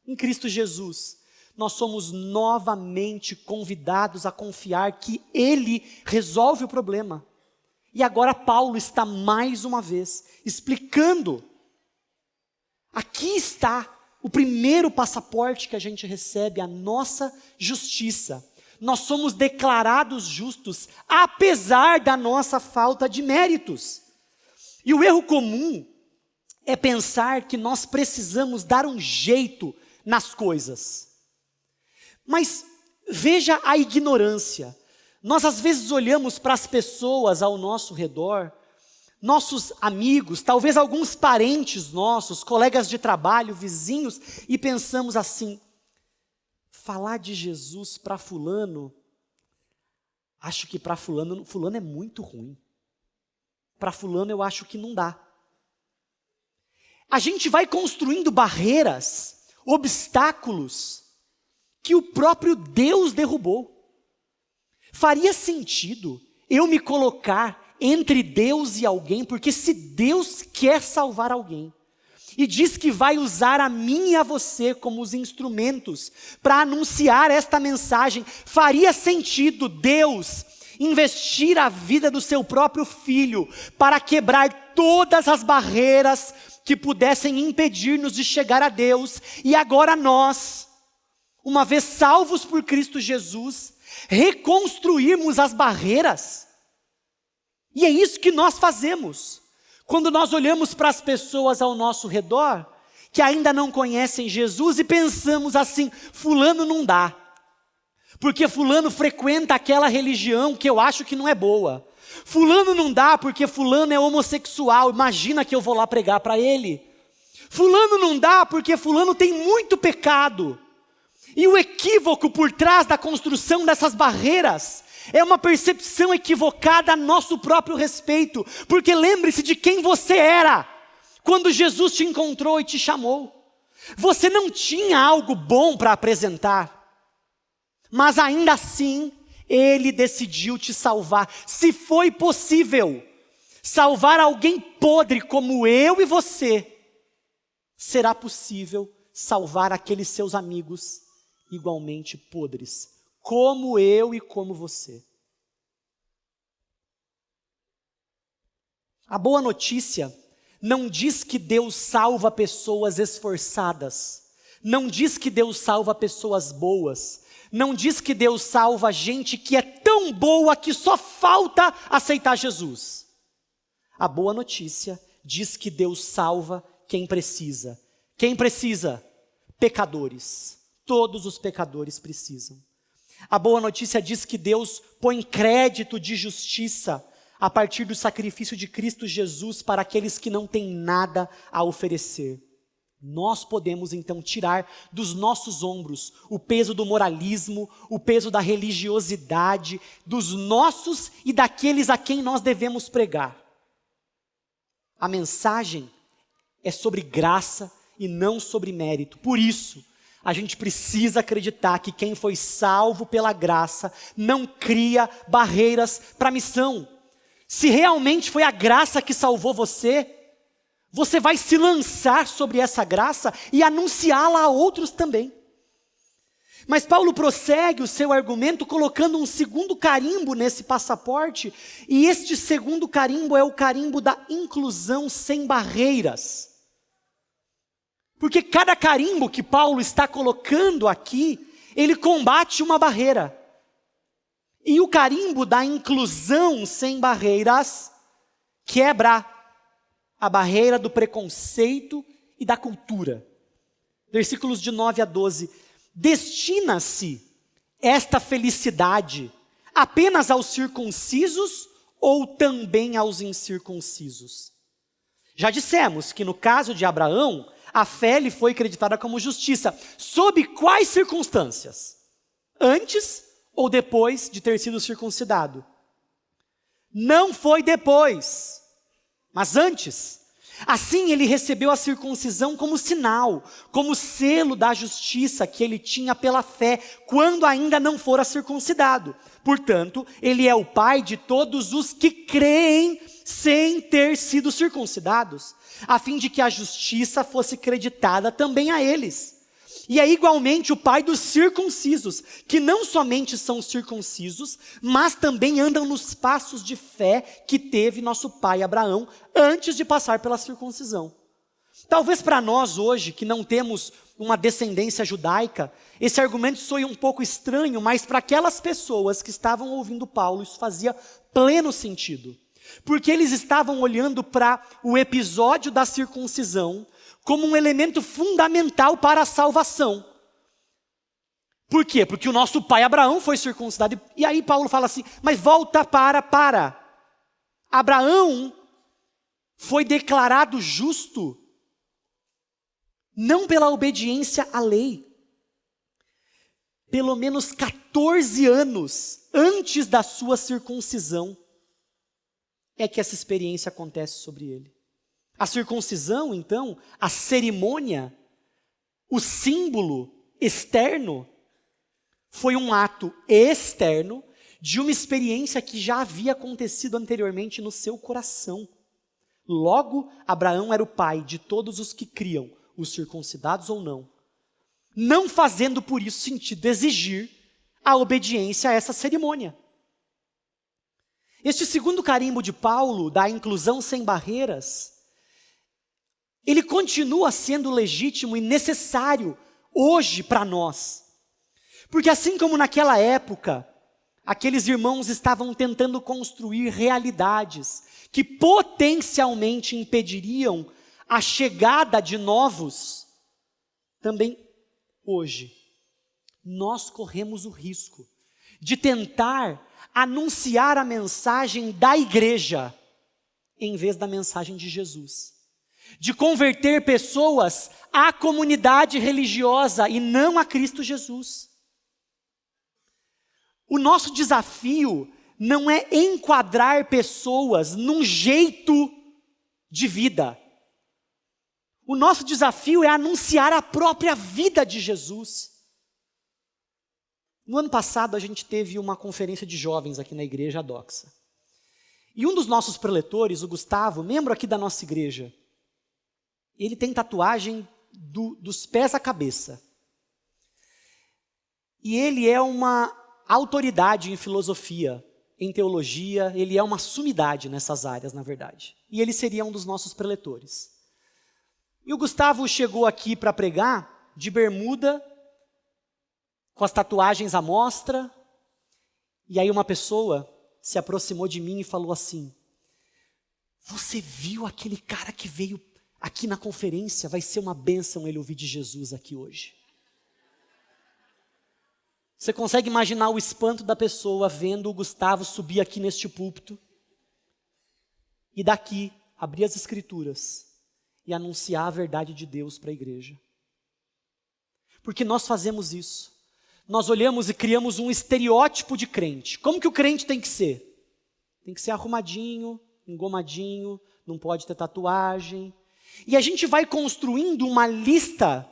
Em Cristo Jesus, nós somos novamente convidados a confiar que Ele resolve o problema. E agora Paulo está mais uma vez explicando. Aqui está o primeiro passaporte que a gente recebe, a nossa justiça. Nós somos declarados justos, apesar da nossa falta de méritos. E o erro comum é pensar que nós precisamos dar um jeito nas coisas. Mas veja a ignorância. Nós às vezes olhamos para as pessoas ao nosso redor, nossos amigos, talvez alguns parentes nossos, colegas de trabalho, vizinhos, e pensamos assim: falar de Jesus para fulano, acho que para fulano é muito ruim. Para fulano eu acho que não dá. A gente vai construindo barreiras, obstáculos que o próprio Deus derrubou. Faria sentido eu me colocar entre Deus e alguém, porque se Deus quer salvar alguém, e diz que vai usar a mim e a você como os instrumentos para anunciar esta mensagem, faria sentido Deus investir a vida do seu próprio filho para quebrar todas as barreiras que pudessem impedir-nos de chegar a Deus, e agora nós, uma vez salvos por Cristo Jesus, reconstruirmos as barreiras. E é isso que nós fazemos. Quando nós olhamos para as pessoas ao nosso redor, que ainda não conhecem Jesus, e pensamos assim: fulano não dá, porque fulano frequenta aquela religião que eu acho que não é boa. Fulano não dá porque fulano é homossexual, imagina que eu vou lá pregar para ele. Fulano não dá porque fulano tem muito pecado. E o equívoco por trás da construção dessas barreiras É uma percepção equivocada a nosso próprio respeito. Porque lembre-se de quem você era quando Jesus te encontrou e te chamou. Você não tinha algo bom para apresentar, mas ainda assim, Ele decidiu te salvar. Se foi possível salvar alguém podre como eu e você, será possível salvar aqueles seus amigos igualmente podres, como eu e como você. A boa notícia não diz que Deus salva pessoas esforçadas, não diz que Deus salva pessoas boas, não diz que Deus salva gente que é tão boa que só falta aceitar Jesus. A boa notícia diz que Deus salva quem precisa. Quem precisa? Pecadores. Todos os pecadores precisam. A boa notícia diz que Deus põe crédito de justiça a partir do sacrifício de Cristo Jesus para aqueles que não têm nada a oferecer. Nós podemos então tirar dos nossos ombros o peso do moralismo, o peso da religiosidade, dos nossos e daqueles a quem nós devemos pregar. A mensagem é sobre graça e não sobre mérito. Por isso, a gente precisa acreditar que quem foi salvo pela graça não cria barreiras para a missão. Se realmente foi a graça que salvou você, você vai se lançar sobre essa graça e anunciá-la a outros também. Mas Paulo prossegue o seu argumento colocando um segundo carimbo nesse passaporte, e este segundo carimbo é o carimbo da inclusão sem barreiras. Porque cada carimbo que Paulo está colocando aqui, ele combate uma barreira. E o carimbo da inclusão sem barreiras quebra a barreira do preconceito e da cultura. Versículos de 9 a 12. Destina-se esta felicidade apenas aos circuncisos ou também aos incircuncisos? Já dissemos que no caso de Abraão, a fé lhe foi creditada como justiça. Sob quais circunstâncias? Antes ou depois de ter sido circuncidado? Não foi depois, mas antes. Assim ele recebeu a circuncisão como sinal, como selo da justiça que ele tinha pela fé, quando ainda não fora circuncidado. Portanto, ele é o pai de todos os que creem sem ter sido circuncidados, a fim de que a justiça fosse creditada também a eles. E é igualmente o pai dos circuncisos, que não somente são circuncisos, mas também andam nos passos de fé que teve nosso pai Abraão antes de passar pela circuncisão. Talvez para nós hoje, que não temos uma descendência judaica, esse argumento soe um pouco estranho, mas para aquelas pessoas que estavam ouvindo Paulo, isso fazia pleno sentido. Porque eles estavam olhando para o episódio da circuncisão como um elemento fundamental para a salvação. Por quê? Porque o nosso pai Abraão foi circuncidado. E aí Paulo fala assim, mas volta para. Abraão foi declarado justo não pela obediência à lei. Pelo menos 14 anos antes da sua circuncisão é que essa experiência acontece sobre ele. A circuncisão, então, a cerimônia, o símbolo externo, foi um ato externo de uma experiência que já havia acontecido anteriormente no seu coração. Logo, Abraão era o pai de todos os que criam, os circuncidados ou não, não fazendo por isso sentido exigir a obediência a essa cerimônia. Este segundo carimbo de Paulo, da inclusão sem barreiras, ele continua sendo legítimo e necessário hoje para nós. Porque assim como naquela época, aqueles irmãos estavam tentando construir realidades que potencialmente impediriam a chegada de novos, também hoje, nós corremos o risco de tentar anunciar a mensagem da igreja em vez da mensagem de Jesus. De converter pessoas à comunidade religiosa e não a Cristo Jesus. O nosso desafio não é enquadrar pessoas num jeito de vida. O nosso desafio é anunciar a própria vida de Jesus. No ano passado, a gente teve uma conferência de jovens aqui na igreja, a Doxa. E um dos nossos preletores, o Gustavo, membro aqui da nossa igreja, ele tem tatuagem dos pés à cabeça. E ele é uma autoridade em filosofia, em teologia, ele é uma sumidade nessas áreas, na verdade. E ele seria um dos nossos preletores. E o Gustavo chegou aqui para pregar de bermuda, com as tatuagens à mostra, e aí uma pessoa se aproximou de mim e falou assim: você viu aquele cara que veio aqui na conferência? Vai ser uma bênção ele ouvir de Jesus aqui hoje. Você consegue imaginar o espanto da pessoa vendo o Gustavo subir aqui neste púlpito e daqui abrir as escrituras e anunciar a verdade de Deus para a igreja? Porque nós fazemos isso. Nós olhamos e criamos um estereótipo de crente. Como que o crente tem que ser? Tem que ser arrumadinho, engomadinho, não pode ter tatuagem. E a gente vai construindo uma lista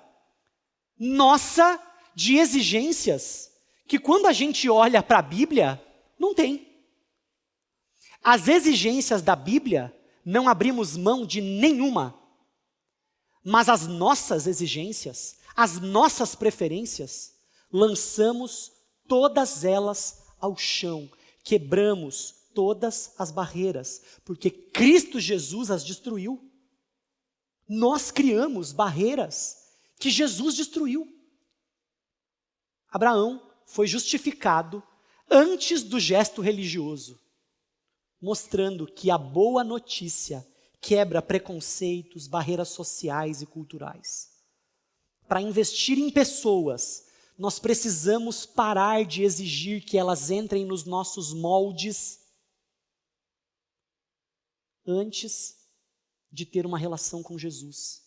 nossa de exigências que quando a gente olha para a Bíblia, não tem. As exigências da Bíblia, não abrimos mão de nenhuma. Mas as nossas exigências, as nossas preferências, lançamos todas elas ao chão, quebramos todas as barreiras, porque Cristo Jesus as destruiu. Nós criamos barreiras que Jesus destruiu. Abraão foi justificado antes do gesto religioso, mostrando que a boa notícia quebra preconceitos, barreiras sociais e culturais. Para investir em pessoas, nós precisamos parar de exigir que elas entrem nos nossos moldes antes de ter uma relação com Jesus.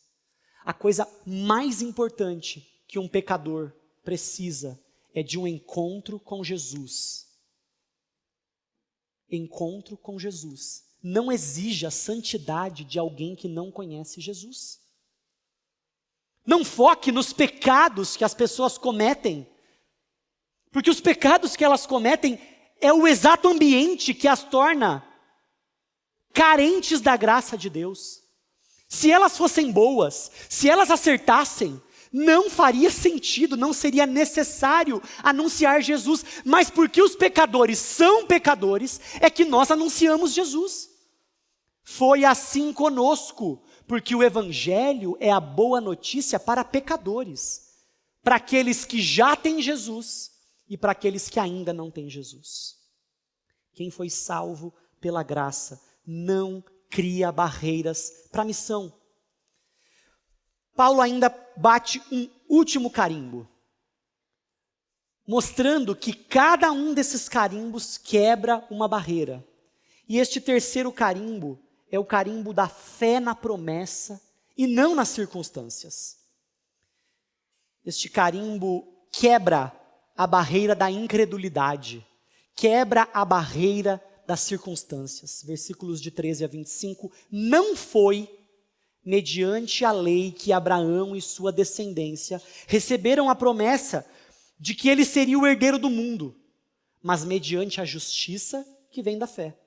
A coisa mais importante que um pecador precisa é de um encontro com Jesus. Encontro com Jesus. Não exige a santidade de alguém que não conhece Jesus. Não foque nos pecados que as pessoas cometem, porque os pecados que elas cometem é o exato ambiente que as torna carentes da graça de Deus. Se elas fossem boas, se elas acertassem, não faria sentido, não seria necessário anunciar Jesus, mas porque os pecadores são pecadores, é que nós anunciamos Jesus. Foi assim conosco, porque o Evangelho é a boa notícia para pecadores, para aqueles que já têm Jesus e para aqueles que ainda não têm Jesus. Quem foi salvo pela graça não cria barreiras para a missão. Paulo ainda bate um último carimbo, mostrando que cada um desses carimbos quebra uma barreira. E este terceiro carimbo é o carimbo da fé na promessa e não nas circunstâncias. Este carimbo quebra a barreira da incredulidade, quebra a barreira das circunstâncias. Versículos de 13 a 25. Não foi mediante a lei que Abraão e sua descendência receberam a promessa de que ele seria o herdeiro do mundo, mas mediante a justiça que vem da fé.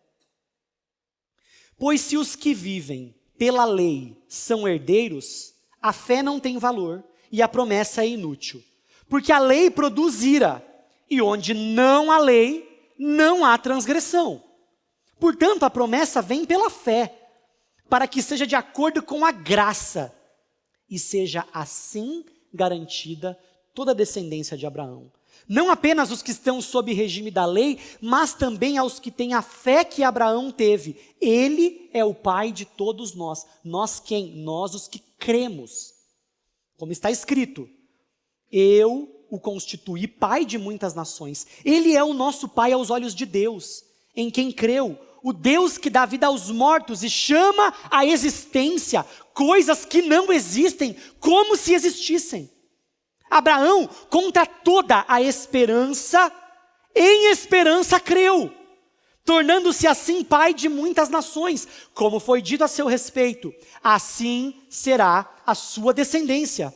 Pois se os que vivem pela lei são herdeiros, a fé não tem valor e a promessa é inútil. Porque a lei produz ira, e onde não há lei, não há transgressão. Portanto, a promessa vem pela fé, para que seja de acordo com a graça, e seja assim garantida toda a descendência de Abraão. Não apenas os que estão sob regime da lei, mas também aos que têm a fé que Abraão teve. Ele é o pai de todos nós. Nós quem? Nós os que cremos. Como está escrito, eu o constituí pai de muitas nações. Ele é o nosso pai aos olhos de Deus, em quem creu. O Deus que dá vida aos mortos e chama à existência coisas que não existem, como se existissem. Abraão, contra toda a esperança, em esperança creu, tornando-se assim pai de muitas nações, como foi dito a seu respeito, assim será a sua descendência.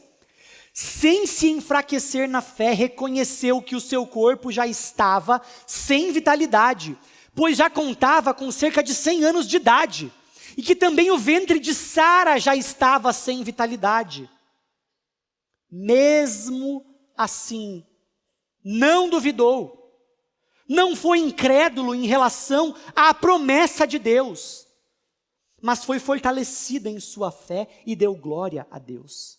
Sem se enfraquecer na fé, reconheceu que o seu corpo já estava sem vitalidade, pois já contava com cerca de 100 anos de idade, e que também o ventre de Sara já estava sem vitalidade. Mesmo assim, não duvidou, não foi incrédulo em relação à promessa de Deus, mas foi fortalecida em sua fé e deu glória a Deus.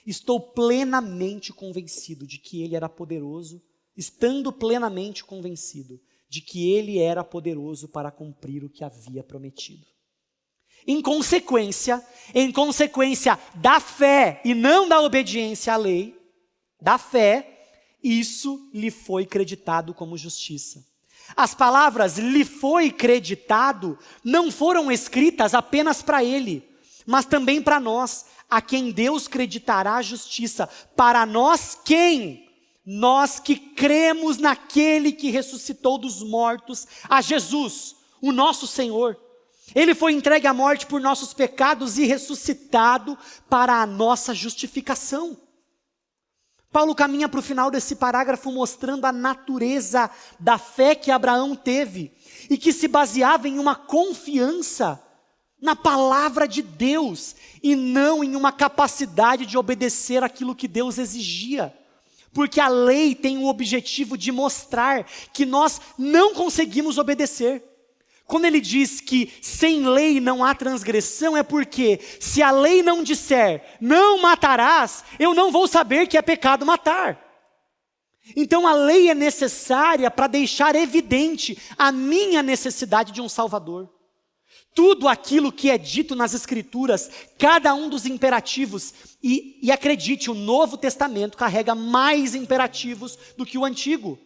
Estou plenamente convencido de que Ele era poderoso, estando plenamente convencido de que Ele era poderoso para cumprir o que havia prometido. Em consequência da fé e não da obediência à lei, da fé, isso lhe foi creditado como justiça. As palavras lhe foi creditado não foram escritas apenas para ele, mas também para nós, a quem Deus creditará a justiça. Para nós quem? Nós que cremos naquele que ressuscitou dos mortos, a Jesus, o nosso Senhor. Ele foi entregue à morte por nossos pecados e ressuscitado para a nossa justificação. Paulo caminha para o final desse parágrafo mostrando a natureza da fé que Abraão teve e que se baseava em uma confiança na palavra de Deus e não em uma capacidade de obedecer aquilo que Deus exigia. Porque a lei tem o objetivo de mostrar que nós não conseguimos obedecer. Quando ele diz que sem lei não há transgressão, é porque se a lei não disser, não matarás, eu não vou saber que é pecado matar. Então a lei é necessária para deixar evidente a minha necessidade de um Salvador. Tudo aquilo que é dito nas Escrituras, cada um dos imperativos, e acredite, o Novo Testamento carrega mais imperativos do que o Antigo.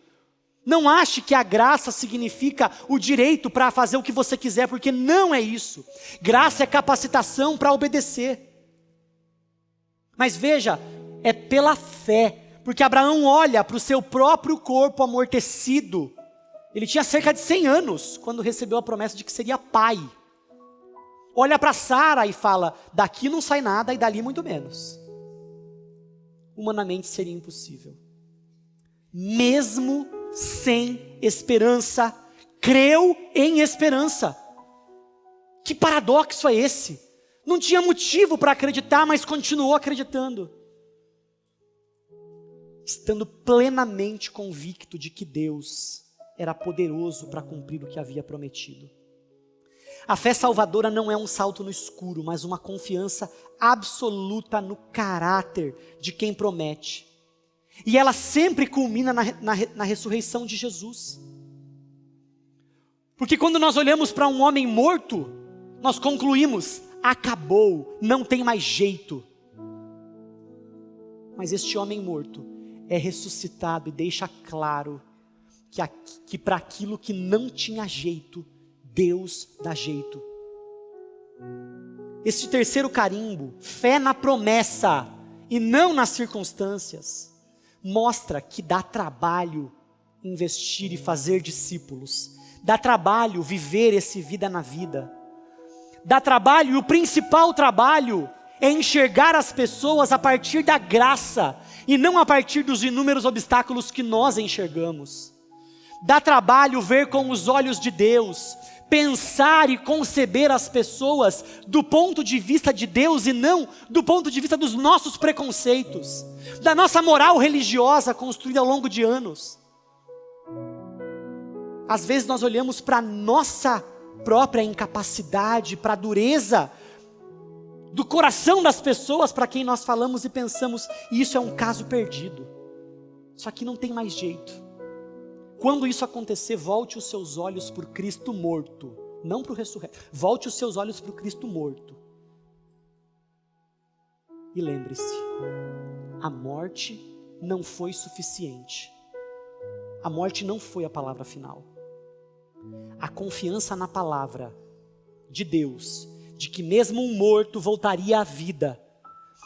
Não ache que a graça significa o direito para fazer o que você quiser, porque não é isso. Graça é capacitação para obedecer. Mas veja, é pela fé, porque Abraão olha para o seu próprio corpo amortecido. Ele tinha cerca de 100 anos quando recebeu a promessa de que seria pai. Olha para Sara e fala, daqui não sai nada e dali muito menos. Humanamente seria impossível. Mesmo sem esperança, creu em esperança. Que paradoxo é esse? Não tinha motivo para acreditar, mas continuou acreditando. Estando plenamente convicto de que Deus era poderoso para cumprir o que havia prometido. A fé salvadora não é um salto no escuro, mas uma confiança absoluta no caráter de quem promete. E ela sempre culmina na ressurreição de Jesus. Porque quando nós olhamos para um homem morto, nós concluímos, acabou, não tem mais jeito. Mas este homem morto é ressuscitado e deixa claro que para aquilo que não tinha jeito, Deus dá jeito. Este terceiro carimbo, fé na promessa e não nas circunstâncias, mostra que dá trabalho investir e fazer discípulos. Dá trabalho viver esse vida na vida. Dá trabalho, e o principal trabalho é enxergar as pessoas a partir da graça e não a partir dos inúmeros obstáculos que nós enxergamos. Dá trabalho ver com os olhos de Deus, pensar e conceber as pessoas do ponto de vista de Deus e não do ponto de vista dos nossos preconceitos, da nossa moral religiosa construída ao longo de anos. Às vezes nós olhamos para a nossa própria incapacidade, para a dureza do coração das pessoas para quem nós falamos e pensamos, e isso é um caso perdido. Isso aqui não tem mais jeito. Quando isso acontecer, volte os seus olhos para o Cristo morto, não para o ressurreto. Volte os seus olhos para o Cristo morto. E lembre-se, a morte não foi suficiente. A morte não foi a palavra final. A confiança na palavra de Deus, de que mesmo um morto voltaria à vida,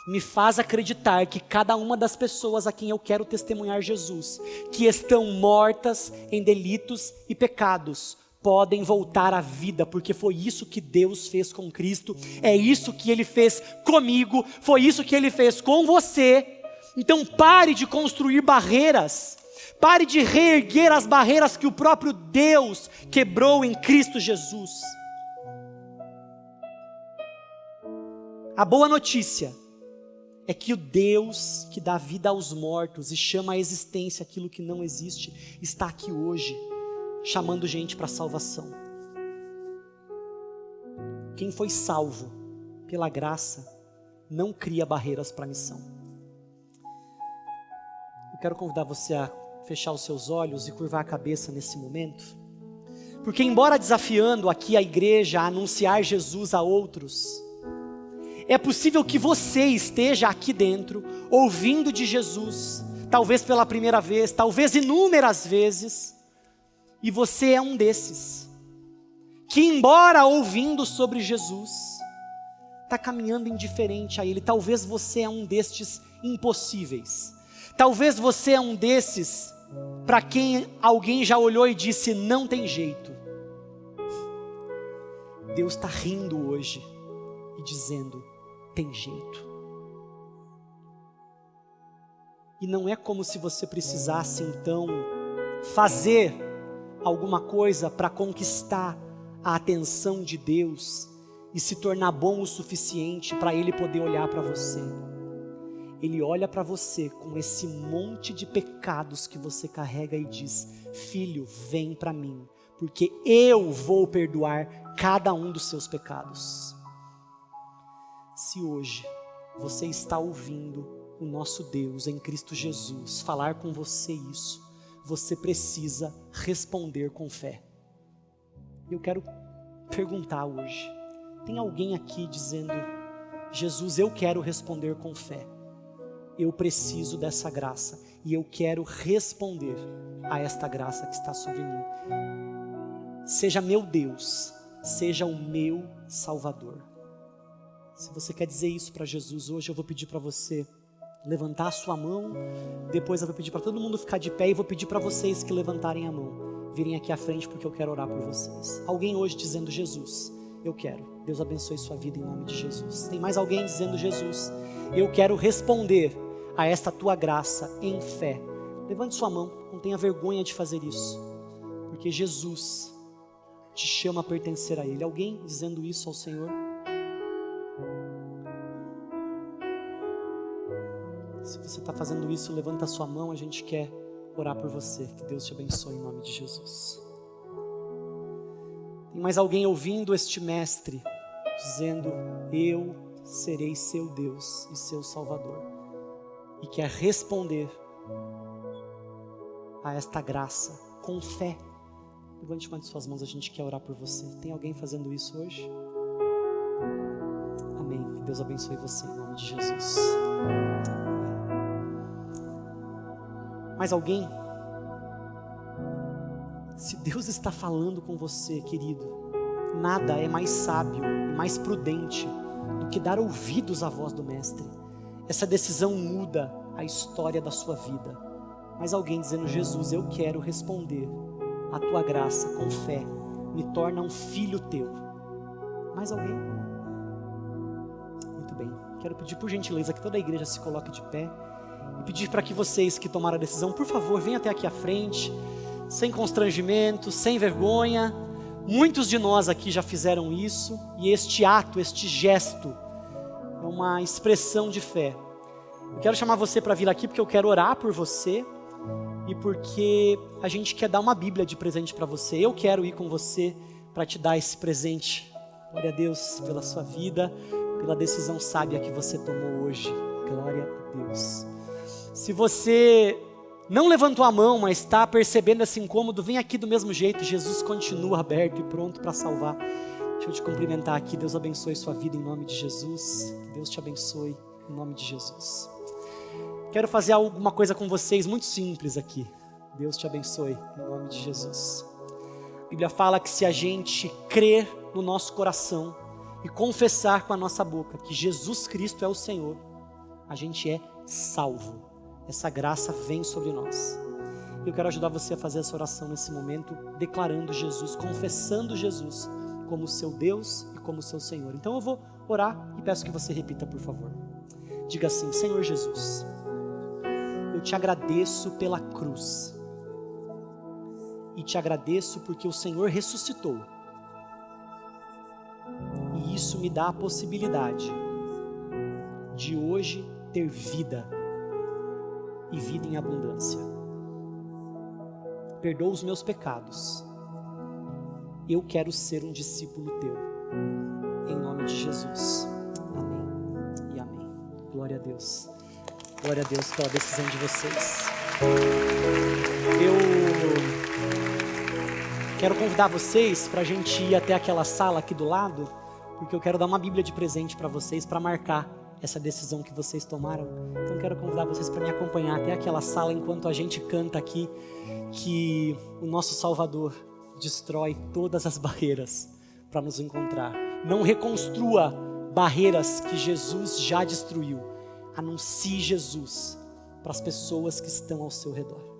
me faz acreditar que cada uma das pessoas a quem eu quero testemunhar Jesus, que estão mortas em delitos e pecados, podem voltar à vida, porque foi isso que Deus fez com Cristo, é isso que Ele fez comigo, foi isso que Ele fez com você. Então pare de construir barreiras, pare de reerguer as barreiras que o próprio Deus quebrou em Cristo Jesus. A boa notícia é que o Deus que dá vida aos mortos e chama à existência aquilo que não existe, está aqui hoje, chamando gente para a salvação. Quem foi salvo pela graça não cria barreiras para a missão. Eu quero convidar você a fechar os seus olhos e curvar a cabeça nesse momento, porque embora desafiando aqui a igreja a anunciar Jesus a outros, é possível que você esteja aqui dentro, ouvindo de Jesus, talvez pela primeira vez, talvez inúmeras vezes, e você é um desses, que embora ouvindo sobre Jesus, está caminhando indiferente a Ele. Talvez você é um destes impossíveis, talvez você é um desses para quem alguém já olhou e disse, não tem jeito. Deus está rindo hoje e dizendo, tem jeito. E não é como se você precisasse então fazer alguma coisa para conquistar a atenção de Deus e se tornar bom o suficiente para Ele poder olhar para você. Ele olha para você com esse monte de pecados que você carrega e diz, filho, vem para mim, porque eu vou perdoar cada um dos seus pecados. Se hoje você está ouvindo o nosso Deus em Cristo Jesus falar com você isso, você precisa responder com fé. Eu quero perguntar hoje, tem alguém aqui dizendo, Jesus, eu quero responder com fé, eu preciso dessa graça e eu quero responder a esta graça que está sobre mim. Seja meu Deus, seja o meu Salvador. Se você quer dizer isso para Jesus hoje, eu vou pedir para você levantar a sua mão, depois eu vou pedir para todo mundo ficar de pé e vou pedir para vocês que levantarem a mão, virem aqui à frente porque eu quero orar por vocês. Alguém hoje dizendo, Jesus, eu quero. Deus abençoe sua vida em nome de Jesus. Tem mais alguém dizendo, Jesus, eu quero responder a esta tua graça em fé. Levante sua mão, não tenha vergonha de fazer isso, porque Jesus te chama a pertencer a Ele. Alguém dizendo isso ao Senhor? Se você está fazendo isso, levanta a sua mão, a gente quer orar por você. Que Deus te abençoe em nome de Jesus. Tem mais alguém ouvindo este mestre, dizendo, eu serei seu Deus e seu Salvador, e quer responder a esta graça com fé? Levante uma de suas mãos, a gente quer orar por você. Tem alguém fazendo isso hoje? Amém. Que Deus abençoe você em nome de Jesus. Mais alguém? Se Deus está falando com você, querido, nada é mais sábio e mais prudente do que dar ouvidos à voz do Mestre. Essa decisão muda a história da sua vida. Mais alguém dizendo, Jesus, eu quero responder a tua graça com fé, me torna um filho teu. Mais alguém? Muito bem, quero pedir por gentileza que toda a igreja se coloque de pé e pedir para que vocês que tomaram a decisão, por favor, venham até aqui à frente, sem constrangimento, sem vergonha. Muitos de nós aqui já fizeram isso, e este ato, este gesto, é uma expressão de fé. Eu quero chamar você para vir aqui porque eu quero orar por você e porque a gente quer dar uma Bíblia de presente para você. Eu quero ir com você para te dar esse presente. Glória a Deus pela sua vida, pela decisão sábia que você tomou hoje. Glória a Deus. Se você não levantou a mão, mas está percebendo esse incômodo, vem aqui do mesmo jeito. Jesus continua aberto e pronto para salvar. Deixa eu te cumprimentar aqui. Deus abençoe sua vida em nome de Jesus. Deus te abençoe em nome de Jesus. Quero fazer alguma coisa com vocês muito simples aqui. Deus te abençoe em nome de Jesus. A Bíblia fala que se a gente crer no nosso coração e confessar com a nossa boca que Jesus Cristo é o Senhor, a gente é salvo. Essa graça vem sobre nós. Eu quero ajudar você a fazer essa oração nesse momento, declarando Jesus, confessando Jesus como seu Deus e como seu Senhor. Então eu vou orar e peço que você repita, por favor. Diga assim: Senhor Jesus, eu te agradeço pela cruz. E te agradeço porque o Senhor ressuscitou. E isso me dá a possibilidade de hoje ter vida e vida em abundância. Perdoa os meus pecados. Eu quero ser um discípulo teu. Em nome de Jesus. Amém e amém. Glória a Deus. Glória a Deus pela decisão de vocês. Eu quero convidar vocês para a gente ir até aquela sala aqui do lado, porque eu quero dar uma Bíblia de presente para vocês, para marcar essa decisão que vocês tomaram. Então eu quero convidar vocês para me acompanhar até aquela sala enquanto a gente canta aqui que o nosso Salvador destrói todas as barreiras para nos encontrar. Não reconstrua barreiras que Jesus já destruiu. Anuncie Jesus para as pessoas que estão ao seu redor.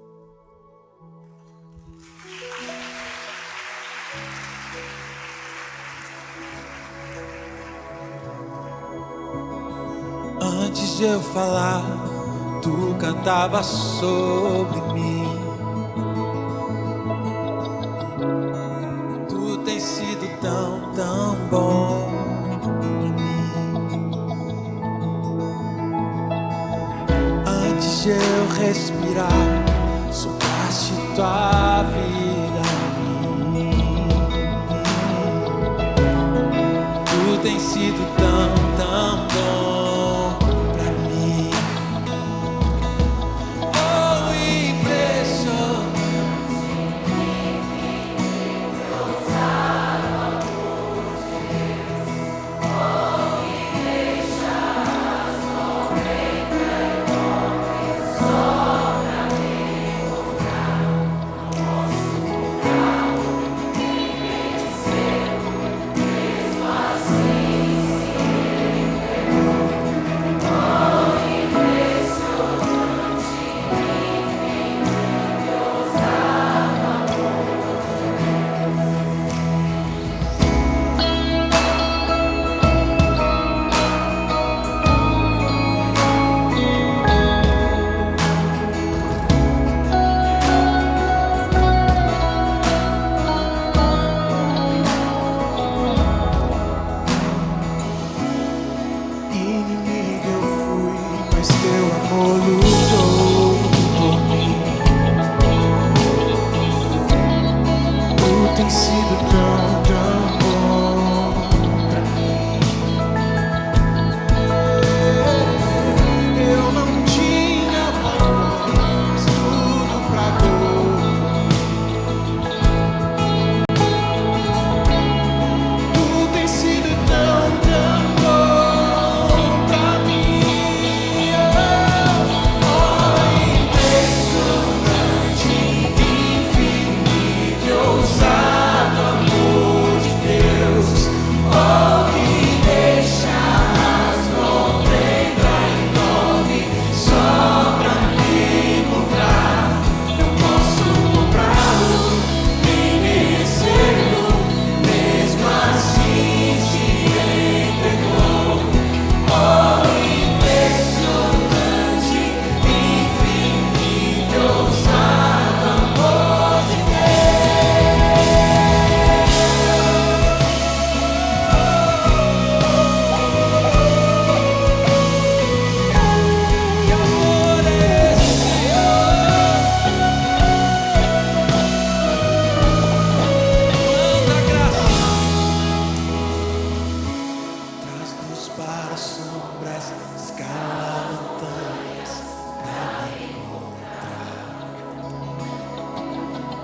Antes de eu falar, tu cantava sobre mim. Tu tens sido tão, tão bom pra mim. Antes de eu respirar, sopraste tua vida em mim. Tu tens sido tão, tão bom.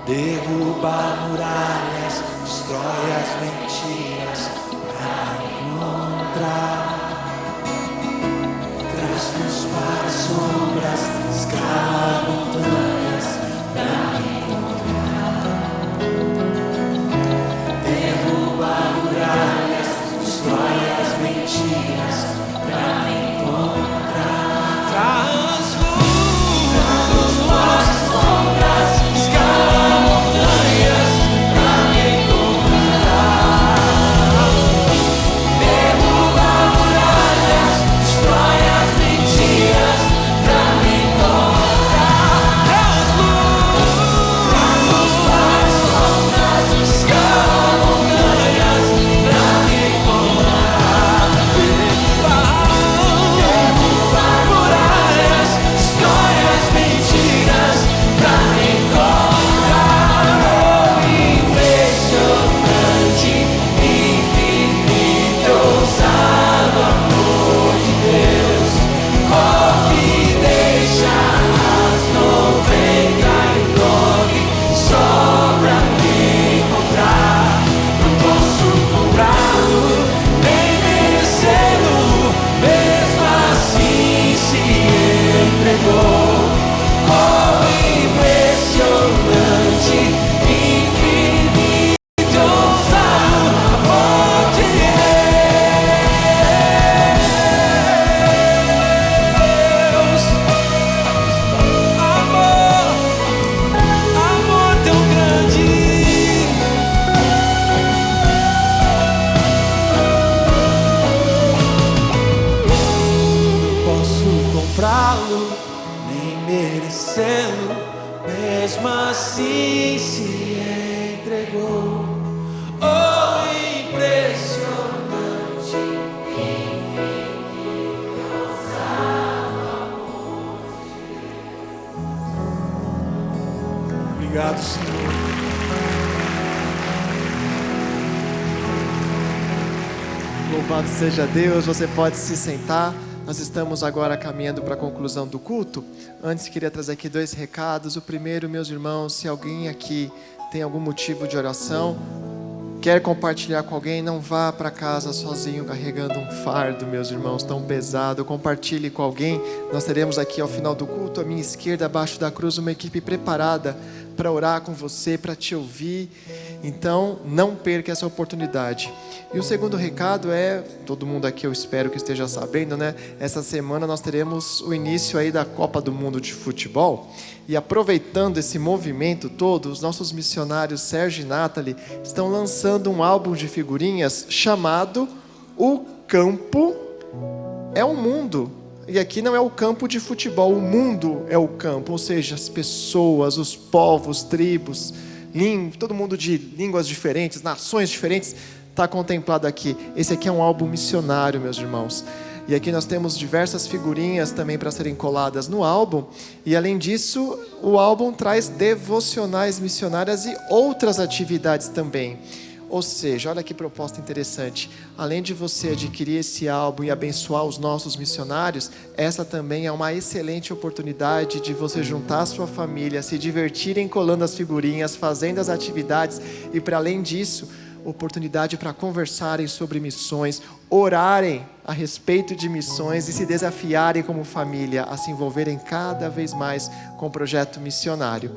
Derruba muralhas, destrói as mentiras pra me encontrar. Traz-nos para as sombras, escala montanhas pra me encontrar. Derruba muralhas, destrói as mentiras pra me encontrar. mesmo assim se entregou. Oh, impressionante, Obrigado, Senhor. Louvado seja Deus, você pode se sentar. Nós estamos agora caminhando para a conclusão do culto. Antes, queria trazer aqui 2 recados. O primeiro, meus irmãos, se alguém aqui tem algum motivo de oração, quer compartilhar com alguém, não vá para casa sozinho carregando um fardo, meus irmãos, tão pesado. Compartilhe com alguém. Nós teremos aqui ao final do culto, à minha esquerda, abaixo da cruz, uma equipe preparada para orar com você, para te ouvir. Então, não perca essa oportunidade. E o segundo recado é, todo mundo aqui eu espero que esteja sabendo, né? Essa semana nós teremos o início aí da Copa do Mundo de Futebol. E aproveitando esse movimento todo, os nossos missionários Sérgio e Nathalie estão lançando um álbum de figurinhas chamado O Campo é o Mundo. E aqui não é o campo de futebol, o mundo é o campo, ou seja, as pessoas, os povos, tribos, todo mundo de línguas diferentes, nações diferentes, está contemplado aqui. Esse aqui é um álbum missionário, meus irmãos. E aqui nós temos diversas figurinhas também para serem coladas no álbum. E além disso, o álbum traz devocionais missionárias e outras atividades também. Ou seja, olha que proposta interessante. Além de você adquirir esse álbum e abençoar os nossos missionários, essa também é uma excelente oportunidade de você juntar a sua família, se divertirem colando as figurinhas, fazendo as atividades e, para além disso, oportunidade para conversarem sobre missões, orarem a respeito de missões e se desafiarem como família a se envolverem cada vez mais com o projeto missionário.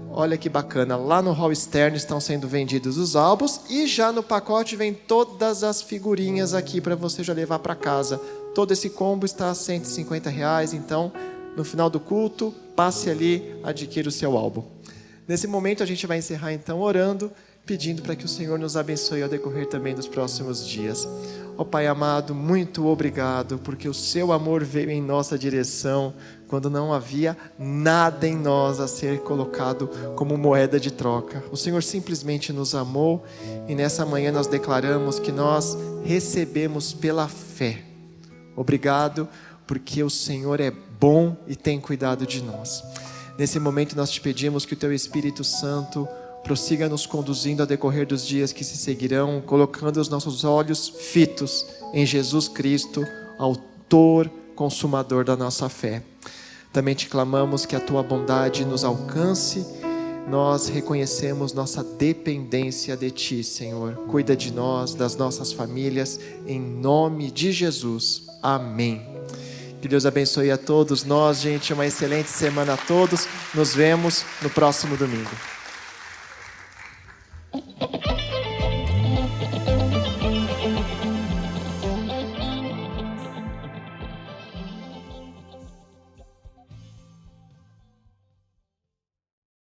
Olha que bacana, lá no hall externo estão sendo vendidos os álbuns e já no pacote vem todas as figurinhas aqui para você já levar para casa. Todo esse combo está a R$150, então no final do culto, passe ali, adquira o seu álbum. Nesse momento a gente vai encerrar então orando, pedindo para que o Senhor nos abençoe ao decorrer também dos próximos dias. Ó Pai amado, muito obrigado, porque o seu amor veio em nossa direção, quando não havia nada em nós a ser colocado como moeda de troca. O Senhor simplesmente nos amou, e nessa manhã nós declaramos que nós recebemos pela fé. Obrigado, porque o Senhor é bom e tem cuidado de nós. Nesse momento nós te pedimos que o teu Espírito Santo prossiga nos conduzindo ao decorrer dos dias que se seguirão, colocando os nossos olhos fitos em Jesus Cristo, autor, consumador da nossa fé. Também te clamamos que a tua bondade nos alcance. Nós reconhecemos nossa dependência de ti, Senhor. Cuida de nós, das nossas famílias, em nome de Jesus. Amém. Que Deus abençoe a todos nós, gente. Uma excelente semana a todos. Nos vemos no próximo domingo.